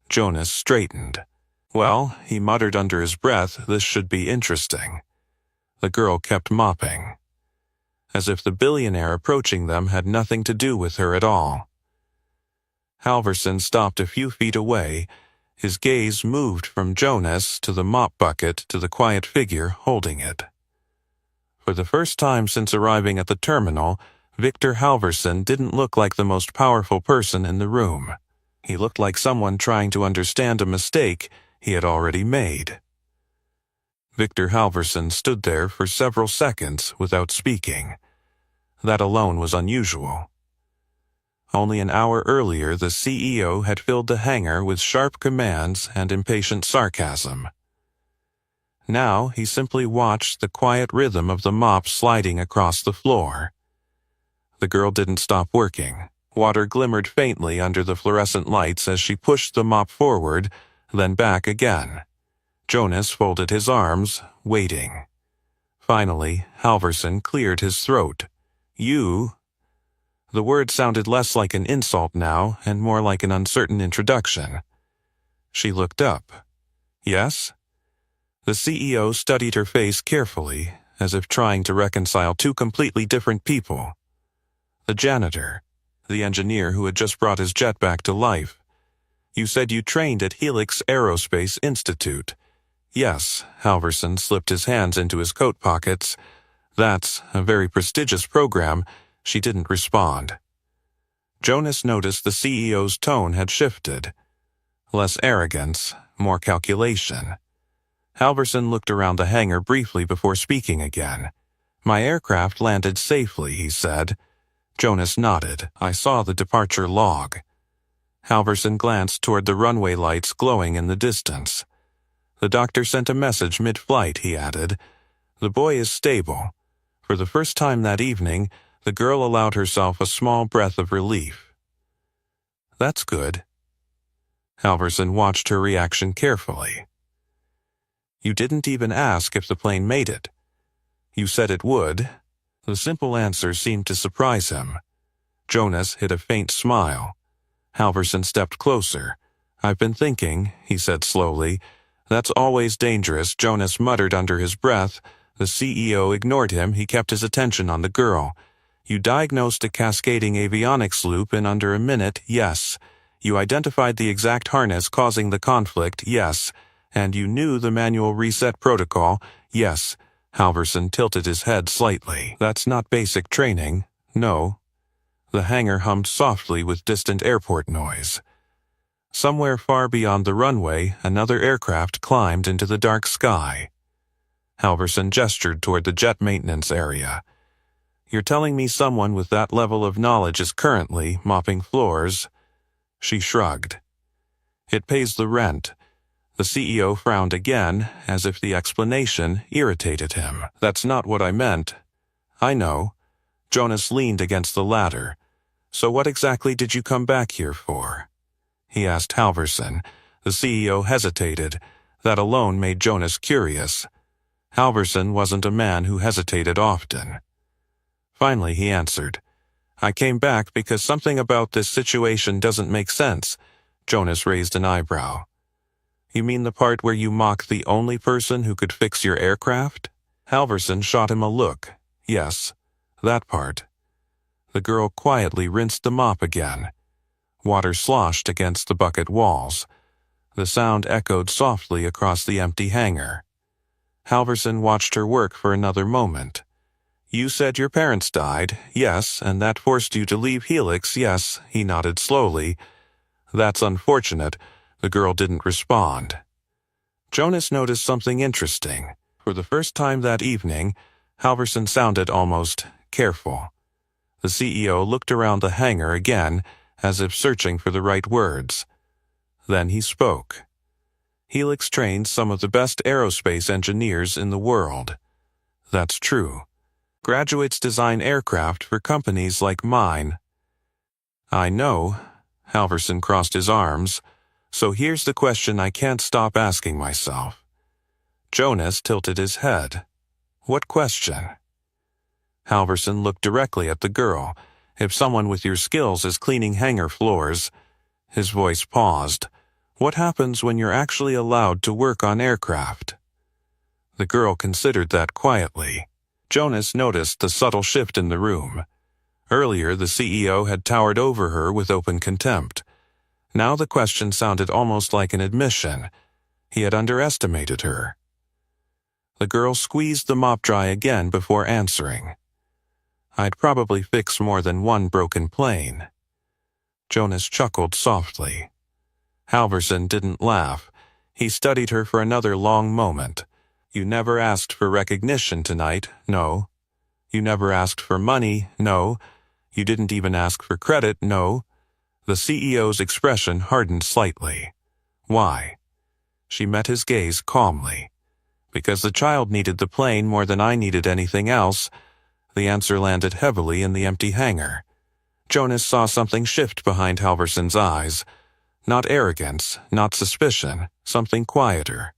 Jonas straightened. "Well," he muttered under his breath, "this should be interesting." The girl kept mopping, as if the billionaire approaching them had nothing to do with her at all. Halverson stopped a few feet away. His gaze moved from Jonas to the mop bucket to the quiet figure holding it. For the first time since arriving at the terminal, Victor Halverson didn't look like the most powerful person in the room. He looked like someone trying to understand a mistake he had already made. Victor Halverson stood there for several seconds without speaking. That alone was unusual. Only an hour earlier, the CEO had filled the hangar with sharp commands and impatient sarcasm. Now he simply watched the quiet rhythm of the mop sliding across the floor. The girl didn't stop working. Water glimmered faintly under the fluorescent lights as she pushed the mop forward, then back again. Jonas folded his arms, waiting. Finally, Halverson cleared his throat. "You?" The word sounded less like an insult now and more like an uncertain introduction. She looked up. "Yes?" The CEO studied her face carefully, as if trying to reconcile two completely different people. The janitor, the engineer who had just brought his jet back to life. "You said you trained at Helix Aerospace Institute." "Yes," Halverson slipped his hands into his coat pockets. "That's a very prestigious program." She didn't respond. Jonas noticed the CEO's tone had shifted. Less arrogance, more calculation. Halverson looked around the hangar briefly before speaking again. "My aircraft landed safely," he said. Jonas nodded. "I saw the departure log." Halverson glanced toward the runway lights glowing in the distance. "The doctor sent a message mid-flight," he added. "The boy is stable." For the first time that evening, the girl allowed herself a small breath of relief. "That's good." Halverson watched her reaction carefully. "You didn't even ask if the plane made it. You said it would." The simple answer seemed to surprise him. Jonas hid a faint smile. Halverson stepped closer. "I've been thinking," he said slowly. "That's always dangerous," Jonas muttered under his breath. The CEO ignored him. He kept his attention on the girl. "You diagnosed a cascading avionics loop in under a minute, yes. You identified the exact harness causing the conflict, yes. And you knew the manual reset protocol, yes." Halverson tilted his head slightly. "That's not basic training, no." The hangar hummed softly with distant airport noise. Somewhere far beyond the runway, another aircraft climbed into the dark sky. Halverson gestured toward the jet maintenance area. "You're telling me someone with that level of knowledge is currently mopping floors?" She shrugged. "It pays the rent." The CEO frowned again, as if the explanation irritated him. "That's not what I meant." "I know." Jonas leaned against the ladder. "So what exactly did you come back here for?" he asked Halverson. The CEO hesitated. That alone made Jonas curious. Halverson wasn't a man who hesitated often. Finally he answered, "I came back because something about this situation doesn't make sense." Jonas raised an eyebrow. "You mean the part where you mock the only person who could fix your aircraft?" Halverson shot him a look. "Yes, that part." The girl quietly rinsed the mop again. Water sloshed against the bucket walls. The sound echoed softly across the empty hangar. Halverson watched her work for another moment. You said your parents died, yes, and that forced you to leave Helix, yes, he nodded slowly. That's unfortunate. The girl didn't respond. Jonas noticed something interesting. For the first time that evening, Halverson sounded almost careful. The CEO looked around the hangar again, as if searching for the right words. Then he spoke. Helix trains some of the best aerospace engineers in the world. That's true. Graduates design aircraft for companies like mine. I know, Halverson crossed his arms, so here's the question I can't stop asking myself. Jonas tilted his head. What question? Halverson looked directly at the girl. If someone with your skills is cleaning hangar floors, his voice paused. What happens when you're actually allowed to work on aircraft? The girl considered that quietly. Jonas noticed the subtle shift in the room. Earlier, the CEO had towered over her with open contempt. Now the question sounded almost like an admission. He had underestimated her. The girl squeezed the mop dry again before answering. I'd probably fix more than one broken plane. Jonas chuckled softly. Halverson didn't laugh. He studied her for another long moment. You never asked for recognition tonight, no. You never asked for money, no. You didn't even ask for credit, no. The CEO's expression hardened slightly. Why? She met his gaze calmly. Because the child needed the plane more than I needed anything else. The answer landed heavily in the empty hangar. Jonas saw something shift behind Halverson's eyes. Not arrogance, not suspicion, something quieter.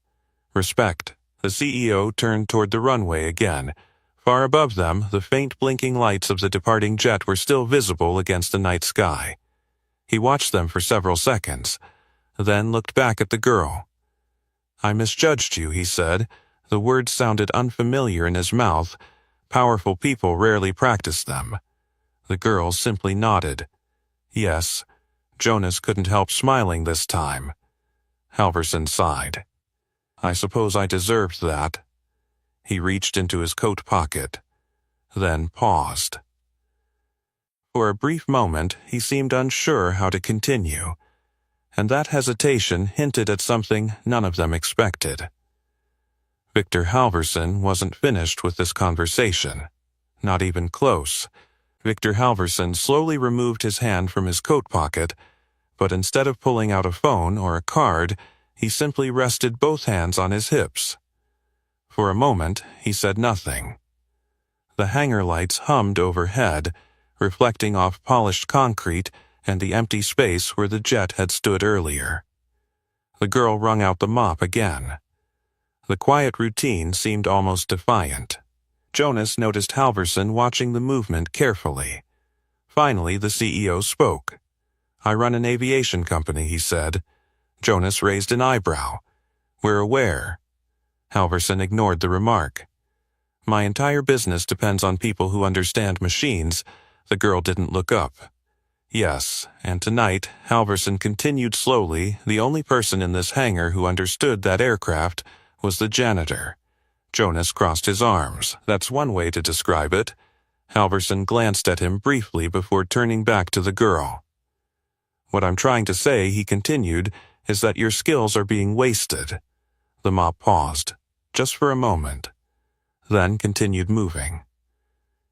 Respect. The CEO turned toward the runway again. Far above them, the faint blinking lights of the departing jet were still visible against the night sky. He watched them for several seconds, then looked back at the girl. I misjudged you, he said. The words sounded unfamiliar in his mouth. Powerful people rarely practice them. The girl simply nodded. Yes. Jonas couldn't help smiling this time. Halverson sighed. I suppose I deserved that. He reached into his coat pocket, then paused. For a brief moment, he seemed unsure how to continue, and that hesitation hinted at something none of them expected. Victor Halverson wasn't finished with this conversation. Not even close. Victor Halverson slowly removed his hand from his coat pocket, but instead of pulling out a phone or a card, he simply rested both hands on his hips. For a moment, he said nothing. The hangar lights hummed overhead, reflecting off polished concrete and the empty space where the jet had stood earlier. The girl wrung out the mop again. The quiet routine seemed almost defiant. Jonas noticed Halverson watching the movement carefully. Finally, the CEO spoke. I run an aviation company, he said. Jonas raised an eyebrow. We're aware. Halverson ignored the remark. My entire business depends on people who understand machines. The girl didn't look up. Yes, and tonight, Halverson continued slowly, the only person in this hangar who understood that aircraft was the janitor. Jonas crossed his arms. That's one way to describe it. Halverson glanced at him briefly before turning back to the girl. What I'm trying to say, he continued, is that your skills are being wasted. The mop paused, just for a moment, then continued moving.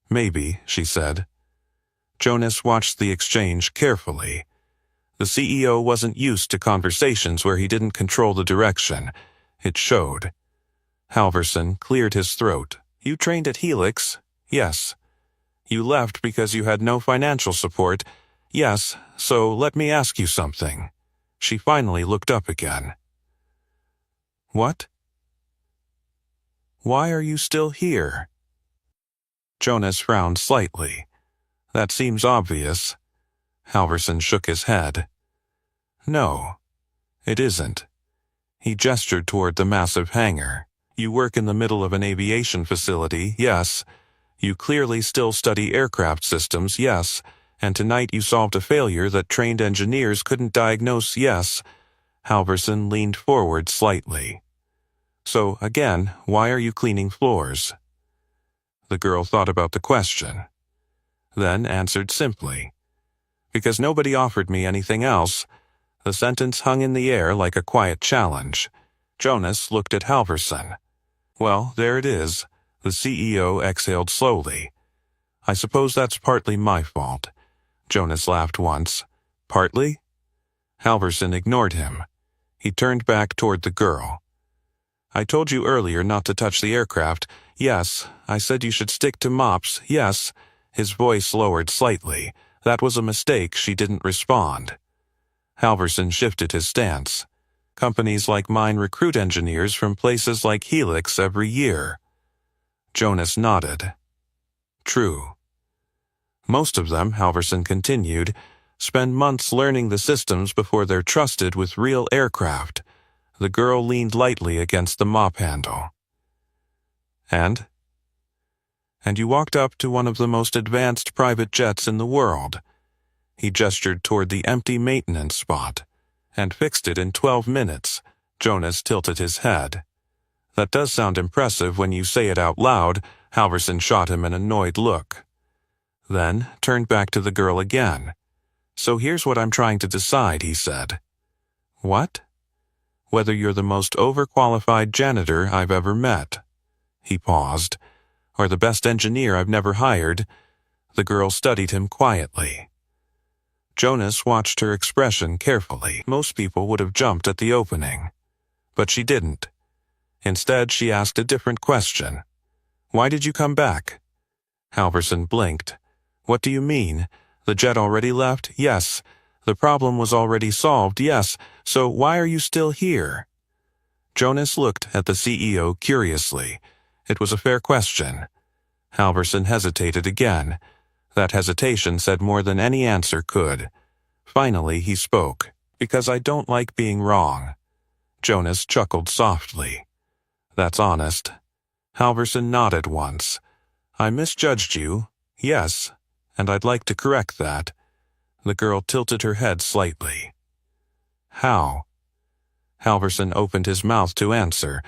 Maybe, she said. Jonas watched the exchange carefully. The CEO wasn't used to conversations where he didn't control the direction. It showed. Halverson cleared his throat. You trained at Helix? Yes. You left because you had no financial support? Yes, so let me ask you something. She finally looked up again. What? Why are you still here? Jonas frowned slightly. That seems obvious. Halverson shook his head. No, it isn't. He gestured toward the massive hangar. You work in the middle of an aviation facility, yes. You clearly still study aircraft systems, yes. And tonight you solved a failure that trained engineers couldn't diagnose, yes. Halverson leaned forward slightly. So, again, why are you cleaning floors? The girl thought about the question, then answered simply. Because nobody offered me anything else. The sentence hung in the air like a quiet challenge. Jonas looked at Halverson. Well, there it is. The CEO exhaled slowly. I suppose that's partly my fault. Jonas laughed once. Partly? Halverson ignored him. He turned back toward the girl. I told you earlier not to touch the aircraft. Yes. I said you should stick to mops. Yes. His voice lowered slightly. That was a mistake. She didn't respond. Halverson shifted his stance. Companies like mine recruit engineers from places like Helix every year. Jonas nodded. True. Most of them, Halverson continued, spend months learning the systems before they're trusted with real aircraft. The girl leaned lightly against the mop handle. And you walked up to one of the most advanced private jets in the world. He gestured toward the empty maintenance spot, and fixed it in 12 minutes. Jonas tilted his head. That does sound impressive when you say it out loud. Halverson shot him an annoyed look. Then turned back to the girl again. So here's what I'm trying to decide, he said. What? Whether you're the most overqualified janitor I've ever met. He paused. Or the best engineer I've never hired. The girl studied him quietly. Jonas watched her expression carefully. Most people would have jumped at the opening. But she didn't. Instead, she asked a different question. Why did you come back? Halverson blinked. What do you mean? The jet already left? Yes. The problem was already solved? Yes. So why are you still here? Jonas looked at the CEO curiously. It was a fair question. Halverson hesitated again. That hesitation said more than any answer could. Finally, he spoke. Because I don't like being wrong. Jonas chuckled softly. That's honest. Halverson nodded once. I misjudged you. Yes. And I'd like to correct that. The girl tilted her head slightly. How? Halverson opened his mouth to answer,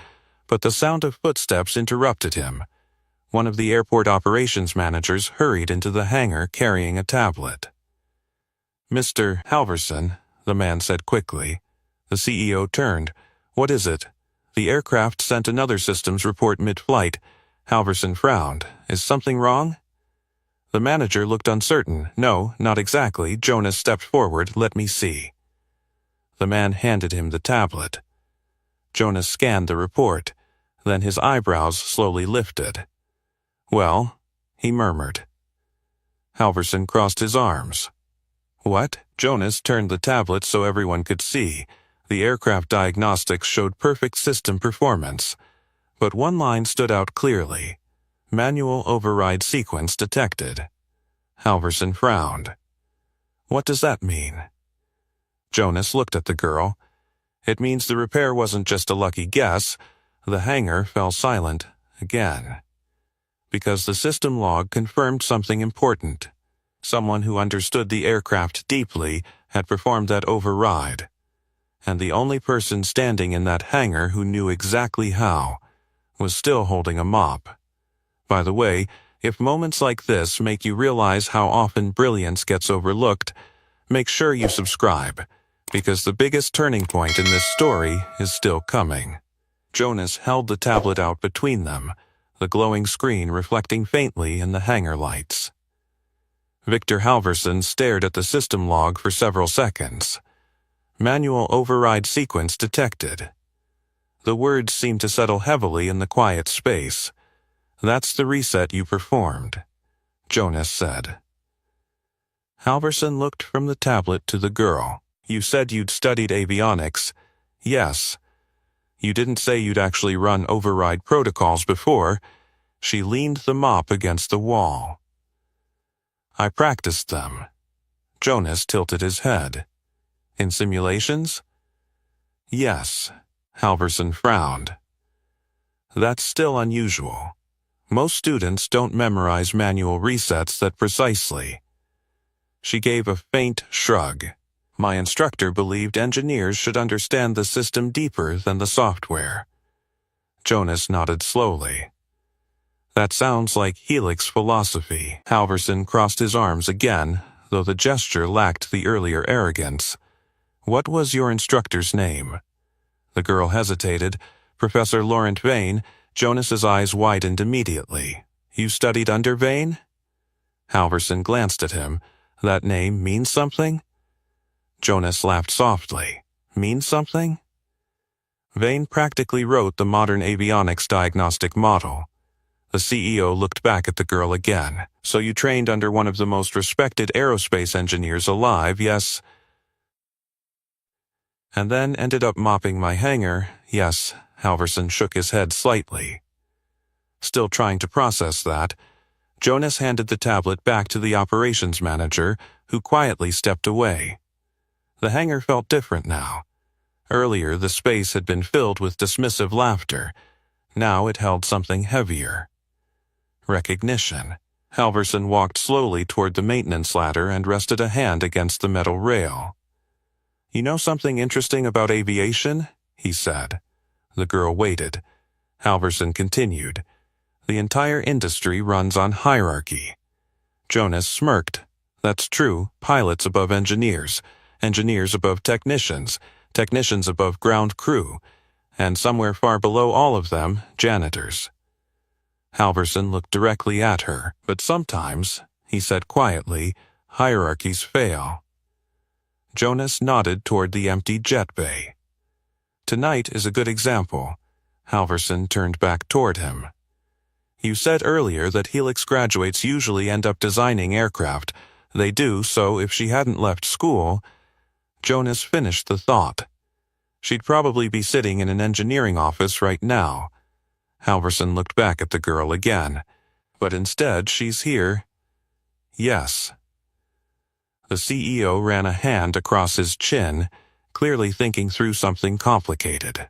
but the sound of footsteps interrupted him. One of the airport operations managers hurried into the hangar carrying a tablet. Mr. Halverson, the man said quickly. The CEO turned. What is it? The aircraft sent another systems report mid-flight. Halverson frowned. Is something wrong? The manager looked uncertain. No, not exactly. Jonas stepped forward. Let me see. The man handed him the tablet. Jonas scanned the report. Then his eyebrows slowly lifted. Well, he murmured. Halverson crossed his arms. What? Jonas turned the tablet so everyone could see. The aircraft diagnostics showed perfect system performance. But one line stood out clearly. Manual override sequence detected. Halverson frowned. What does that mean? Jonas looked at the girl. It means the repair wasn't just a lucky guess. The hangar fell silent again. Because the system log confirmed something important. Someone who understood the aircraft deeply had performed that override. And the only person standing in that hangar who knew exactly how was still holding a mop. By the way, if moments like this make you realize how often brilliance gets overlooked, make sure you subscribe, because the biggest turning point in this story is still coming. Jonas held the tablet out between them, the glowing screen reflecting faintly in the hangar lights. Victor Halverson stared at the system log for several seconds. Manual override sequence detected. The words seemed to settle heavily in the quiet space. That's the reset you performed, Jonas said. Halverson looked from the tablet to the girl. You said you'd studied avionics. Yes. You didn't say you'd actually run override protocols before. She leaned the mop against the wall. I practiced them. Jonas tilted his head. In simulations? Yes. Halverson frowned. That's still unusual. Most students don't memorize manual resets that precisely. She gave a faint shrug. My instructor believed engineers should understand the system deeper than the software. Jonas nodded slowly. That sounds like Helix philosophy. Halverson crossed his arms again, though the gesture lacked the earlier arrogance. What was your instructor's name? The girl hesitated. Professor Laurent Vane. Jonas's eyes widened immediately. You studied under Vane? Halverson glanced at him. That name means something? Jonas laughed softly. Means something? Vane practically wrote the modern avionics diagnostic model. The CEO looked back at the girl again. So you trained under one of the most respected aerospace engineers alive, yes? And then ended up mopping my hangar, yes. Halverson shook his head slightly. Still trying to process that, Jonas handed the tablet back to the operations manager, who quietly stepped away. The hangar felt different now. Earlier, the space had been filled with dismissive laughter. Now it held something heavier. Recognition. Halverson walked slowly toward the maintenance ladder and rested a hand against the metal rail. You know something interesting about aviation? He said. The girl waited. Halverson continued. The entire industry runs on hierarchy. Jonas smirked. That's true. Pilots above engineers, engineers above technicians, technicians above ground crew, and somewhere far below all of them, janitors. Halverson looked directly at her. But sometimes, he said quietly, hierarchies fail. Jonas nodded toward the empty jet bay. Tonight is a good example. Halverson turned back toward him. You said earlier that Helix graduates usually end up designing aircraft. They do, so if she hadn't left school... Jonas finished the thought. She'd probably be sitting in an engineering office right now. Halverson looked back at the girl again. But instead, she's here. Yes. The CEO ran a hand across his chin, clearly thinking through something complicated.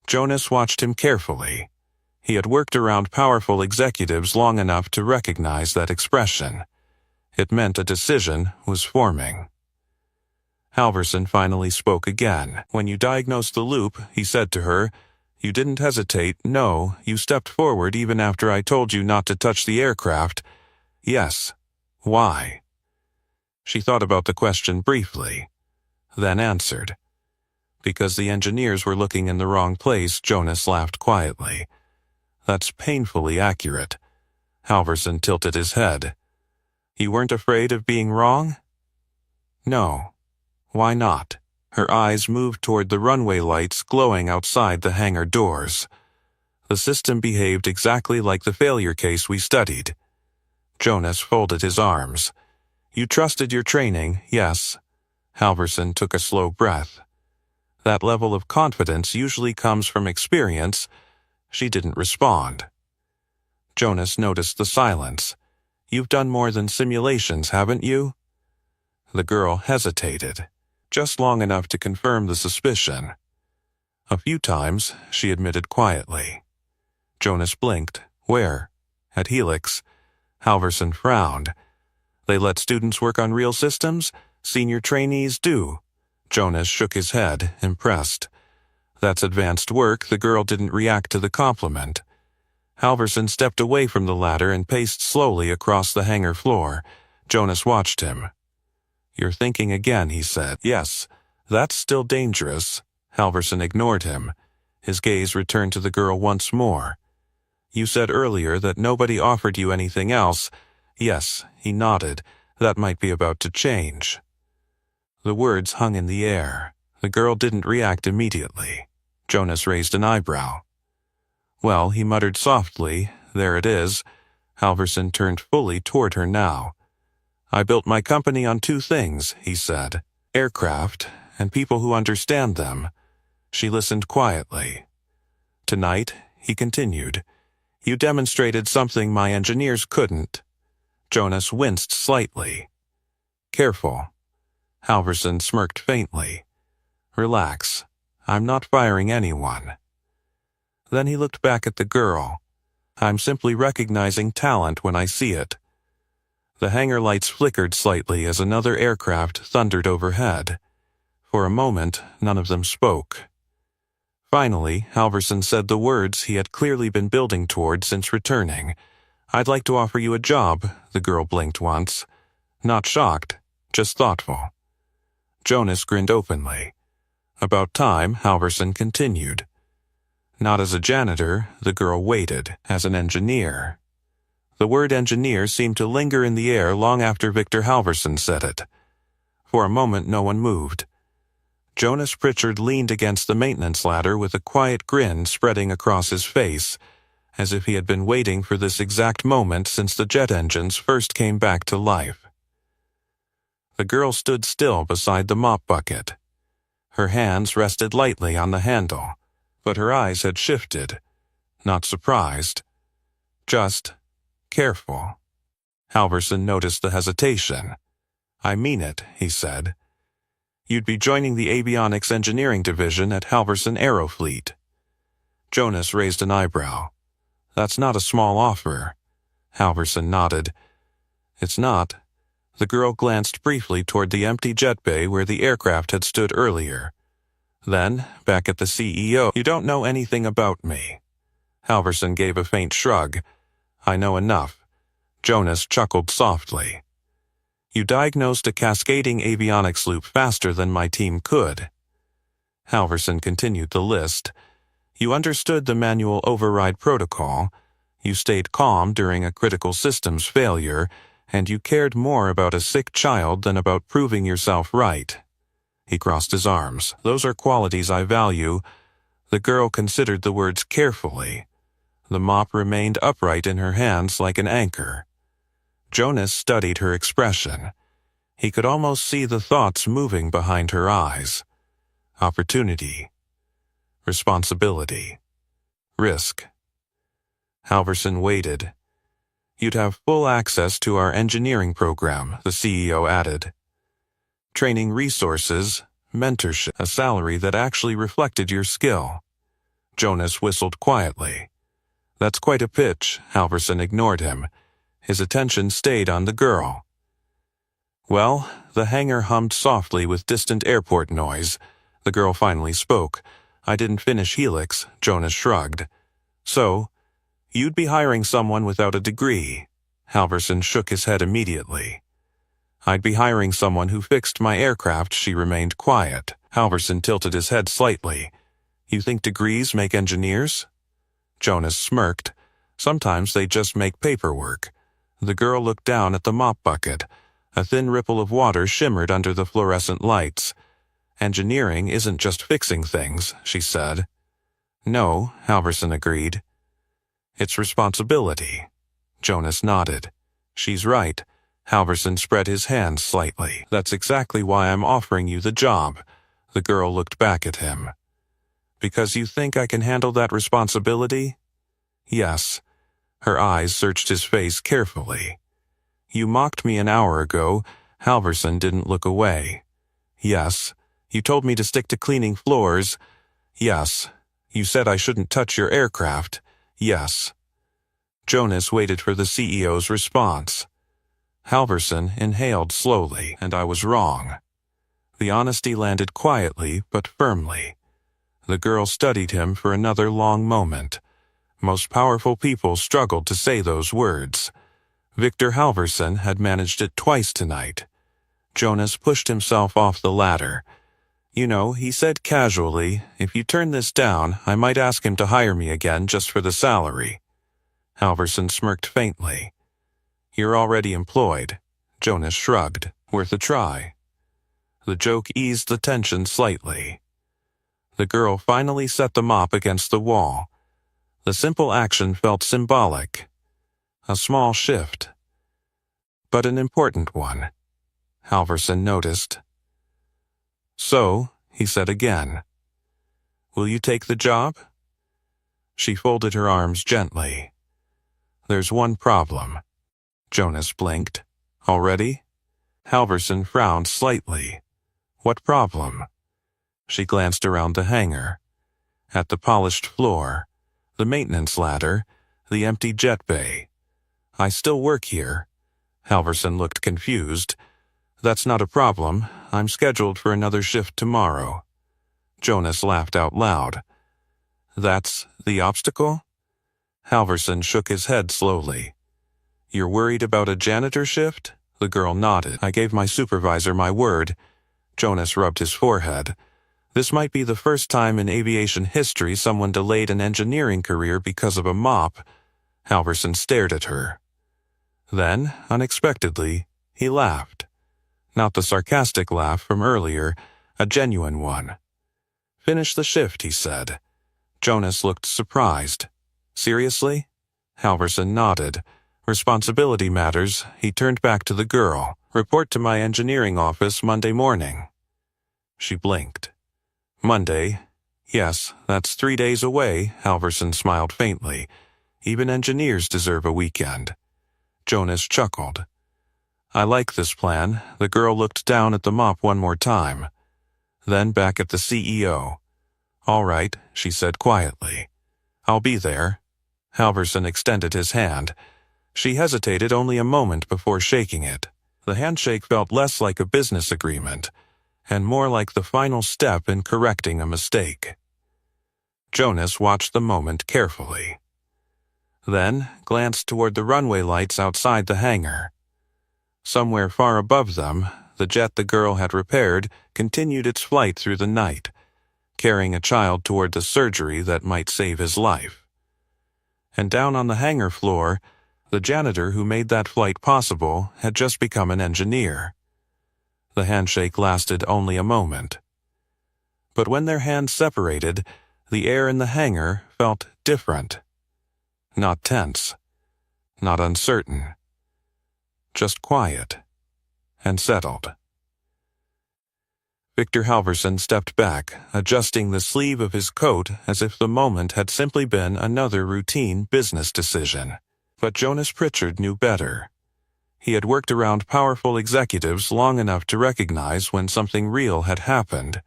Jonas watched him carefully. He had worked around powerful executives long enough to recognize that expression. It meant a decision was forming. Halverson finally spoke again. When you diagnosed the loop, he said to her, you didn't hesitate, no, you stepped forward even after I told you not to touch the aircraft. Yes. Why? She thought about the question briefly, then answered. Because the engineers were looking in the wrong place, Jonas laughed quietly. That's painfully accurate. Halverson tilted his head. You weren't afraid of being wrong? No. Why not? Her eyes moved toward the runway lights glowing outside the hangar doors. The system behaved exactly like the failure case we studied. Jonas folded his arms. You trusted your training, yes. Halverson took a slow breath. That level of confidence usually comes from experience. She didn't respond. Jonas noticed the silence. You've done more than simulations, haven't you? The girl hesitated, just long enough to confirm the suspicion. A few times, she admitted quietly. Jonas blinked. Where? At Helix. Halverson frowned. They let students work on real systems? Senior trainees do. Jonas shook his head, impressed. That's advanced work. The girl didn't react to the compliment. Halverson stepped away from the ladder and paced slowly across the hangar floor. Jonas watched him. You're thinking again, he said. Yes, that's still dangerous. Halverson ignored him. His gaze returned to the girl once more. You said earlier that nobody offered you anything else. Yes, he nodded. That might be about to change. The words hung in the air. The girl didn't react immediately. Jonas raised an eyebrow. Well, he muttered softly, there it is. Halverson turned fully toward her now. I built my company on two things, he said. Aircraft, and people who understand them. She listened quietly. Tonight, he continued, you demonstrated something my engineers couldn't. Jonas winced slightly. Careful. Halverson smirked faintly. Relax. I'm not firing anyone. Then he looked back at the girl. I'm simply recognizing talent when I see it. The hangar lights flickered slightly as another aircraft thundered overhead. For a moment, none of them spoke. Finally, Halverson said the words he had clearly been building toward since returning. "I'd like to offer you a job," the girl blinked once. Not shocked, just thoughtful. Jonas grinned openly. "About time," Halverson continued. Not as a janitor, the girl waited, as an engineer. The word engineer seemed to linger in the air long after Victor Halverson said it. For a moment no one moved. Jonas Pritchard leaned against the maintenance ladder with a quiet grin spreading across his face, as if he had been waiting for this exact moment since the jet engines first came back to life. The girl stood still beside the mop bucket. Her hands rested lightly on the handle, but her eyes had shifted, not surprised, just careful. Halverson noticed the hesitation. "I mean it," he said. "You'd be joining the avionics engineering division at Halverson Aerofleet." Jonas raised an eyebrow. "That's not a small offer." Halverson nodded. "It's not." The girl glanced briefly toward the empty jet bay where the aircraft had stood earlier. Then, back at the CEO, "You don't know anything about me." Halverson gave a faint shrug. "I know enough." Jonas chuckled softly. "You diagnosed a cascading avionics loop faster than my team could." Halverson continued the list. "You understood the manual override protocol. You stayed calm during a critical systems failure, and you cared more about a sick child than about proving yourself right." He crossed his arms. "Those are qualities I value." The girl considered the words carefully. The mop remained upright in her hands like an anchor. Jonas studied her expression. He could almost see the thoughts moving behind her eyes. Opportunity. Responsibility. Risk. Halverson waited. "You'd have full access to our engineering program," the CEO added. "Training resources, mentorship, a salary that actually reflected your skill." Jonas whistled quietly. "That's quite a pitch." Halverson ignored him. His attention stayed on the girl. "Well," the hangar hummed softly with distant airport noise. The girl finally spoke. "I didn't finish Helix," Jonas shrugged. "So, you'd be hiring someone without a degree." Halverson shook his head immediately. "I'd be hiring someone who fixed my aircraft." She remained quiet. Halverson tilted his head slightly. "You think degrees make engineers?" Jonas smirked. "Sometimes they just make paperwork." The girl looked down at the mop bucket. A thin ripple of water shimmered under the fluorescent lights. "Engineering isn't just fixing things," she said. "No," Halverson agreed. "It's responsibility." Jonas nodded. "She's right." Halverson spread his hands slightly. "That's exactly why I'm offering you the job." The girl looked back at him. "Because you think I can handle that responsibility?" "Yes." Her eyes searched his face carefully. "You mocked me an hour ago." Halverson didn't look away. "Yes." "You told me to stick to cleaning floors." "Yes." "You said I shouldn't touch your aircraft." "Yes." Jonas waited for the CEO's response. Halverson inhaled slowly, "And I was wrong." The honesty landed quietly but firmly. The girl studied him for another long moment. Most powerful people struggled to say those words. Victor Halverson had managed it twice tonight. Jonas pushed himself off the ladder. "You know," he said casually, "if you turn this down, I might ask him to hire me again just for the salary." Halverson smirked faintly. "You're already employed." Jonas shrugged. "Worth a try." The joke eased the tension slightly. The girl finally set the mop against the wall. The simple action felt symbolic. A small shift. But an important one. Halverson noticed. "So," he said again, "will you take the job?" She folded her arms gently. "There's one problem." Jonas blinked. "Already?" Halverson frowned slightly. "What problem?" She glanced around the hangar. At the polished floor, the maintenance ladder, the empty jet bay. "I still work here." Halverson looked confused. "That's not a problem. I'm scheduled for another shift tomorrow." Jonas laughed out loud. That's the obstacle? Halverson shook his head slowly. You're worried about a janitor shift? The girl nodded. I gave my supervisor my word. Jonas rubbed his forehead. This might be the first time in aviation history someone delayed an engineering career because of a mop. Halverson stared at her. Then, unexpectedly, he laughed. Not the sarcastic laugh from earlier, a genuine one. Finish the shift, he said. Jonas looked surprised. Seriously? Halverson nodded. Responsibility matters. He turned back to the girl. Report to my engineering office Monday morning. She blinked. Monday? Yes, that's 3 days away, Halverson smiled faintly. Even engineers deserve a weekend. Jonas chuckled. I like this plan. The girl looked down at the mop one more time. Then back at the CEO. All right, she said quietly. I'll be there. Halverson extended his hand. She hesitated only a moment before shaking it. The handshake felt less like a business agreement, and more like the final step in correcting a mistake. Jonas watched the moment carefully. Then glanced toward the runway lights outside the hangar. Somewhere far above them, the jet the girl had repaired continued its flight through the night, carrying a child toward the surgery that might save his life. And down on the hangar floor, the janitor who made that flight possible had just become an engineer. The handshake lasted only a moment. But when their hands separated, the air in the hangar felt different. Not tense. Not uncertain. Just quiet. And settled. Victor Halverson stepped back, adjusting the sleeve of his coat as if the moment had simply been another routine business decision. But Jonas Pritchard knew better. He had worked around powerful executives long enough to recognize when something real had happened.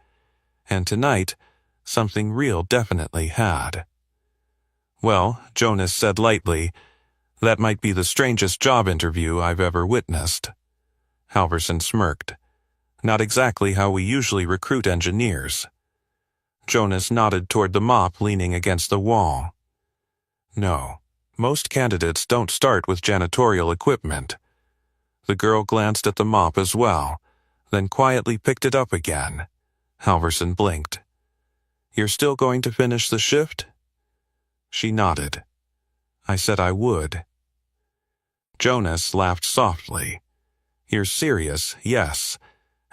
And tonight, something real definitely had. Well, Jonas said lightly, that might be the strangest job interview I've ever witnessed. Halverson smirked. Not exactly how we usually recruit engineers. Jonas nodded toward the mop leaning against the wall. No, most candidates don't start with janitorial equipment. The girl glanced at the mop as well, then quietly picked it up again. Halverson blinked. You're still going to finish the shift? She nodded. I said I would. Jonas laughed softly. You're serious, yes.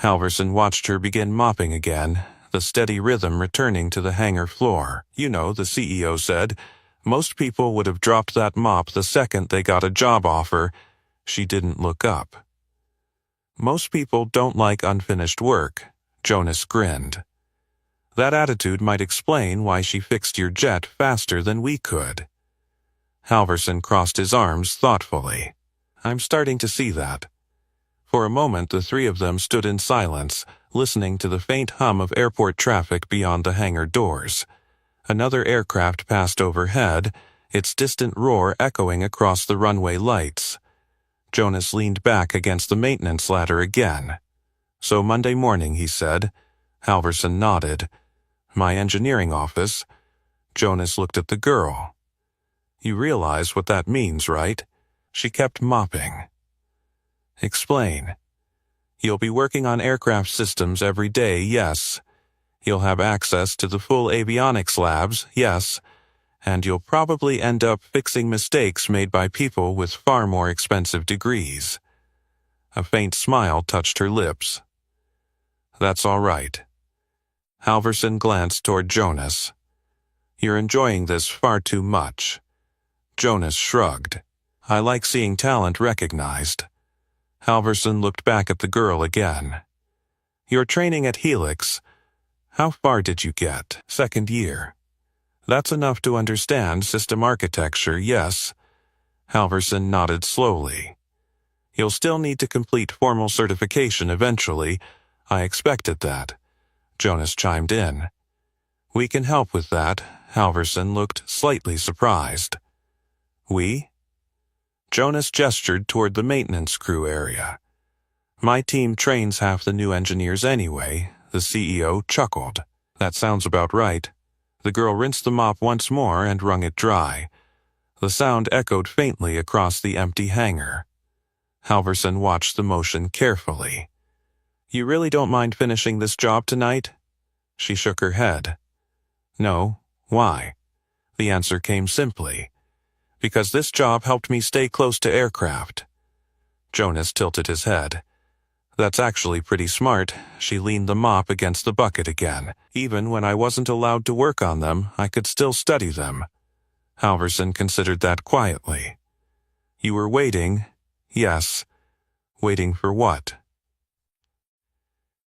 Halverson watched her begin mopping again, the steady rhythm returning to the hangar floor. You know, the CEO said, most people would have dropped that mop the second they got a job offer. She didn't look up. Most people don't like unfinished work, Jonas grinned. That attitude might explain why she fixed your jet faster than we could. Halverson crossed his arms thoughtfully. I'm starting to see that. For a moment, the three of them stood in silence, listening to the faint hum of airport traffic beyond the hangar doors. Another aircraft passed overhead, its distant roar echoing across the runway lights. Jonas leaned back against the maintenance ladder again. So Monday morning, he said. Halverson nodded. My engineering office. Jonas looked at the girl. You realize what that means, right? She kept mopping. Explain. You'll be working on aircraft systems every day, yes. You'll have access to the full avionics labs, yes. And you'll probably end up fixing mistakes made by people with far more expensive degrees. A faint smile touched her lips. That's all right. Halverson glanced toward Jonas. You're enjoying this far too much. Jonas shrugged. I like seeing talent recognized. Halverson looked back at the girl again. You're training at Helix. How far did you get? Second year. That's enough to understand system architecture, yes. Halverson nodded slowly. You'll still need to complete formal certification eventually. I expected that. Jonas chimed in. We can help with that. Halverson looked slightly surprised. We? Jonas gestured toward the maintenance crew area. My team trains half the new engineers anyway. The CEO chuckled. That sounds about right. The girl rinsed the mop once more and wrung it dry. The sound echoed faintly across the empty hangar. Halverson watched the motion carefully. "You really don't mind finishing this job tonight?" She shook her head. "No. Why?" The answer came simply. "Because this job helped me stay close to aircraft." Jonas tilted his head. "That's actually pretty smart." She leaned the mop against the bucket again. "Even when I wasn't allowed to work on them, I could still study them." Halverson considered that quietly. "You were waiting?" "Yes." "Waiting for what?"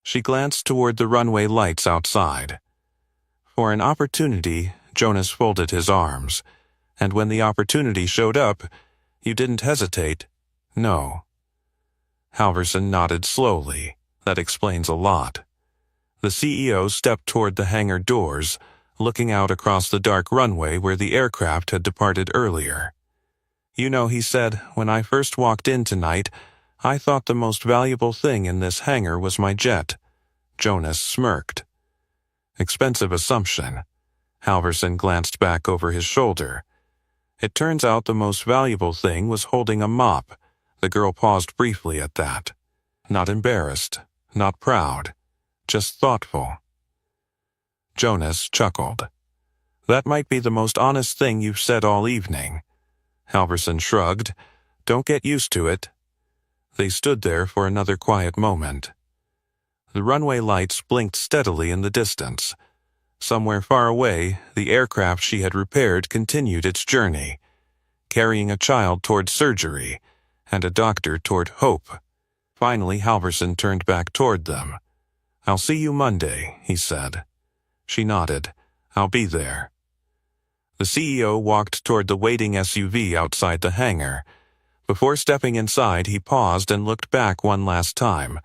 She glanced toward the runway lights outside. "For an opportunity," Jonas folded his arms. "And when the opportunity showed up, you didn't hesitate." "No." Halverson nodded slowly. "That explains a lot." The CEO stepped toward the hangar doors, looking out across the dark runway where the aircraft had departed earlier. "You know," he said, "when I first walked in tonight, I thought the most valuable thing in this hangar was my jet." Jonas smirked. "Expensive assumption." Halverson glanced back over his shoulder. "It turns out the most valuable thing was holding a mop." The girl paused briefly at that. Not embarrassed, not proud, just thoughtful. Jonas chuckled. "That might be the most honest thing you've said all evening." Halverson shrugged. "Don't get used to it." They stood there for another quiet moment. The runway lights blinked steadily in the distance. Somewhere far away, the aircraft she had repaired continued its journey, carrying a child toward surgery and a doctor toward hope. Finally, Halverson turned back toward them. "I'll see you Monday," he said. She nodded. "I'll be there." The CEO walked toward the waiting SUV outside the hangar. Before stepping inside, he paused and looked back one last time.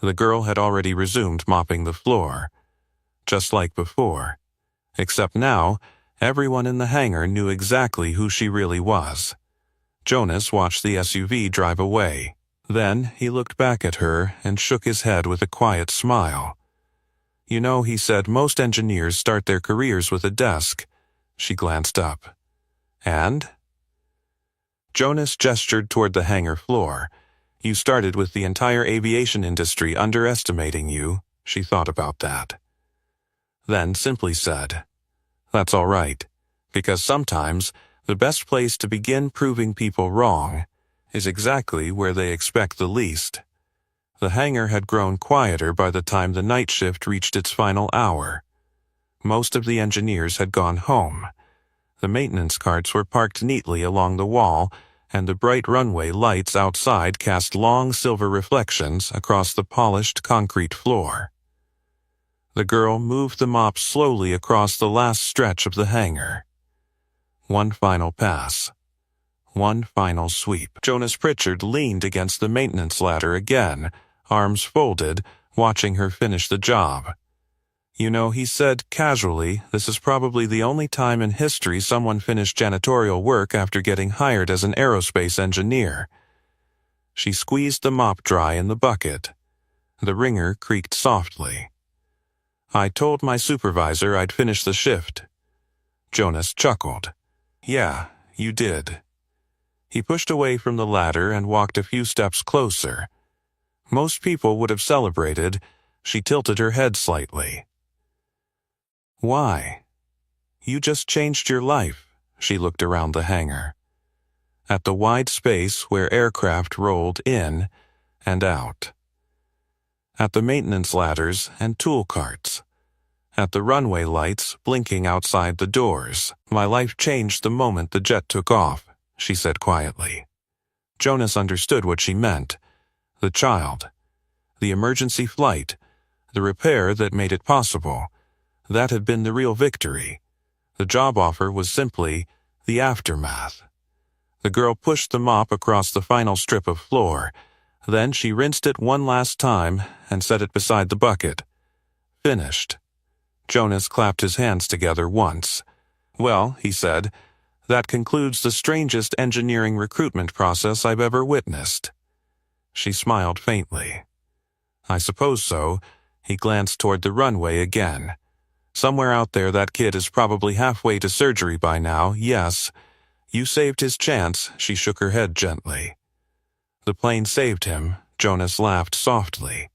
The girl had already resumed mopping the floor. Just like before. Except now, everyone in the hangar knew exactly who she really was. Jonas watched the SUV drive away. Then he looked back at her and shook his head with a quiet smile. "You know," he said, "most engineers start their careers with a desk." She glanced up. "And?" Jonas gestured toward the hangar floor. "You started with the entire aviation industry underestimating you." She thought about that. Then simply said, "That's all right, because sometimes the best place to begin proving people wrong is exactly where they expect the least." The hangar had grown quieter by the time the night shift reached its final hour. Most of the engineers had gone home. The maintenance carts were parked neatly along the wall, and the bright runway lights outside cast long silver reflections across the polished concrete floor. The girl moved the mop slowly across the last stretch of the hangar. One final pass. One final sweep. Jonas Pritchard leaned against the maintenance ladder again, arms folded, watching her finish the job. "You know," he said casually, "this is probably the only time in history someone finished janitorial work after getting hired as an aerospace engineer." She squeezed the mop dry in the bucket. The wringer creaked softly. "I told my supervisor I'd finish the shift." Jonas chuckled. "Yeah, you did." He pushed away from the ladder and walked a few steps closer. Most people would have celebrated. She tilted her head slightly. "Why?" "You just changed your life." She looked around the hangar. At the wide space where aircraft rolled in and out. At the maintenance ladders and tool carts. At the runway lights blinking outside the doors. "My life changed the moment the jet took off," she said quietly. Jonas understood what she meant. The child. The emergency flight. The repair that made it possible. That had been the real victory. The job offer was simply the aftermath. The girl pushed the mop across the final strip of floor. Then she rinsed it one last time and set it beside the bucket. Finished. Jonas clapped his hands together once. "Well," he said, "that concludes the strangest engineering recruitment process I've ever witnessed." She smiled faintly. "I suppose so." He glanced toward the runway again. Somewhere out there that kid is probably halfway to surgery by now, yes. You saved his chance, she shook her head gently. The plane saved him, Jonas laughed softly.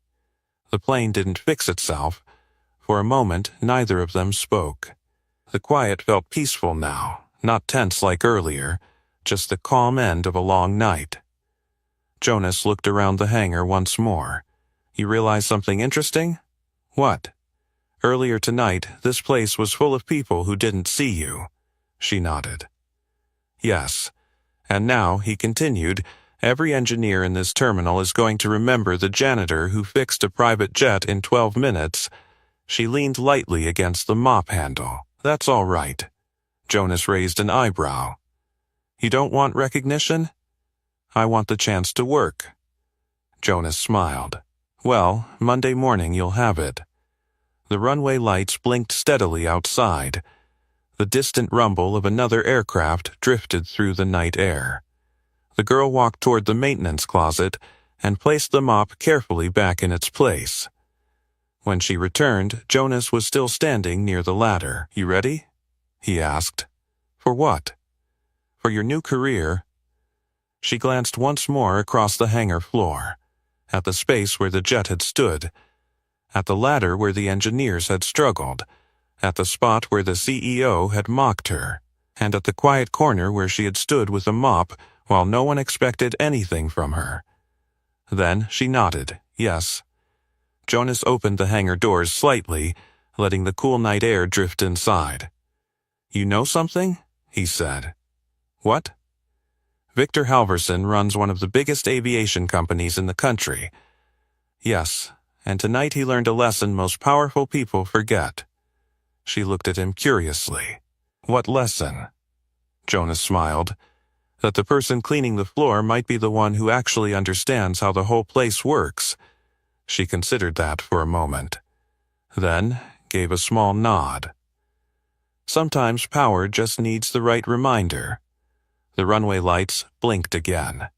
The plane didn't fix itself. For a moment, neither of them spoke. The quiet felt peaceful now, not tense like earlier, just the calm end of a long night. Jonas looked around the hangar once more. You realize something interesting? What? Earlier tonight, this place was full of people who didn't see you. She nodded. Yes. And now, he continued, every engineer in this terminal is going to remember the janitor who fixed a private jet in 12 minutes. She leaned lightly against the mop handle. That's all right. Jonas raised an eyebrow. You don't want recognition? I want the chance to work. Jonas smiled. Well, Monday morning you'll have it. The runway lights blinked steadily outside. The distant rumble of another aircraft drifted through the night air. The girl walked toward the maintenance closet and placed the mop carefully back in its place. When she returned, Jonas was still standing near the ladder. You ready? He asked. For what? For your new career. She glanced once more across the hangar floor, at the space where the jet had stood, at the ladder where the engineers had struggled, at the spot where the CEO had mocked her, and at the quiet corner where she had stood with a mop while no one expected anything from her. Then she nodded, yes. Jonas opened the hangar doors slightly, letting the cool night air drift inside. You know something? He said. What? Victor Halverson runs one of the biggest aviation companies in the country. Yes, and tonight he learned a lesson most powerful people forget. She looked at him curiously. What lesson? Jonas smiled. That the person cleaning the floor might be the one who actually understands how the whole place works. She considered that for a moment. Then gave a small nod. Sometimes power just needs the right reminder. The runway lights blinked again.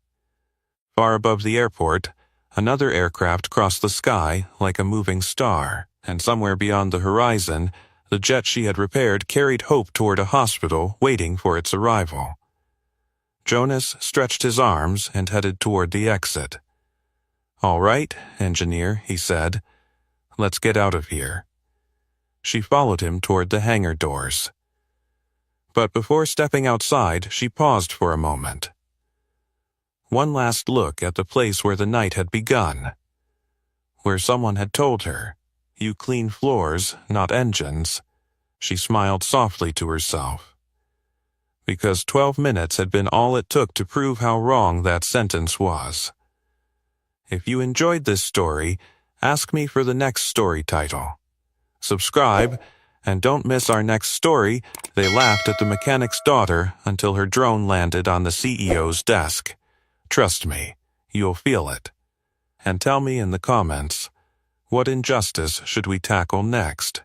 Far above the airport, another aircraft crossed the sky like a moving star, and somewhere beyond the horizon, the jet she had repaired carried hope toward a hospital waiting for its arrival. Jonas stretched his arms and headed toward the exit. All right, engineer, he said. Let's get out of here. She followed him toward the hangar doors. But before stepping outside, she paused for a moment. One last look at the place where the night had begun, where someone had told her, you clean floors, not engines. She smiled softly to herself. Because 12 minutes had been all it took to prove how wrong that sentence was. If you enjoyed this story, ask me for the next story title. Subscribe, and don't miss our next story. They laughed at the mechanic's daughter until her drone landed on the CEO's desk. Trust me, you'll feel it. And tell me in the comments, what injustice should we tackle next?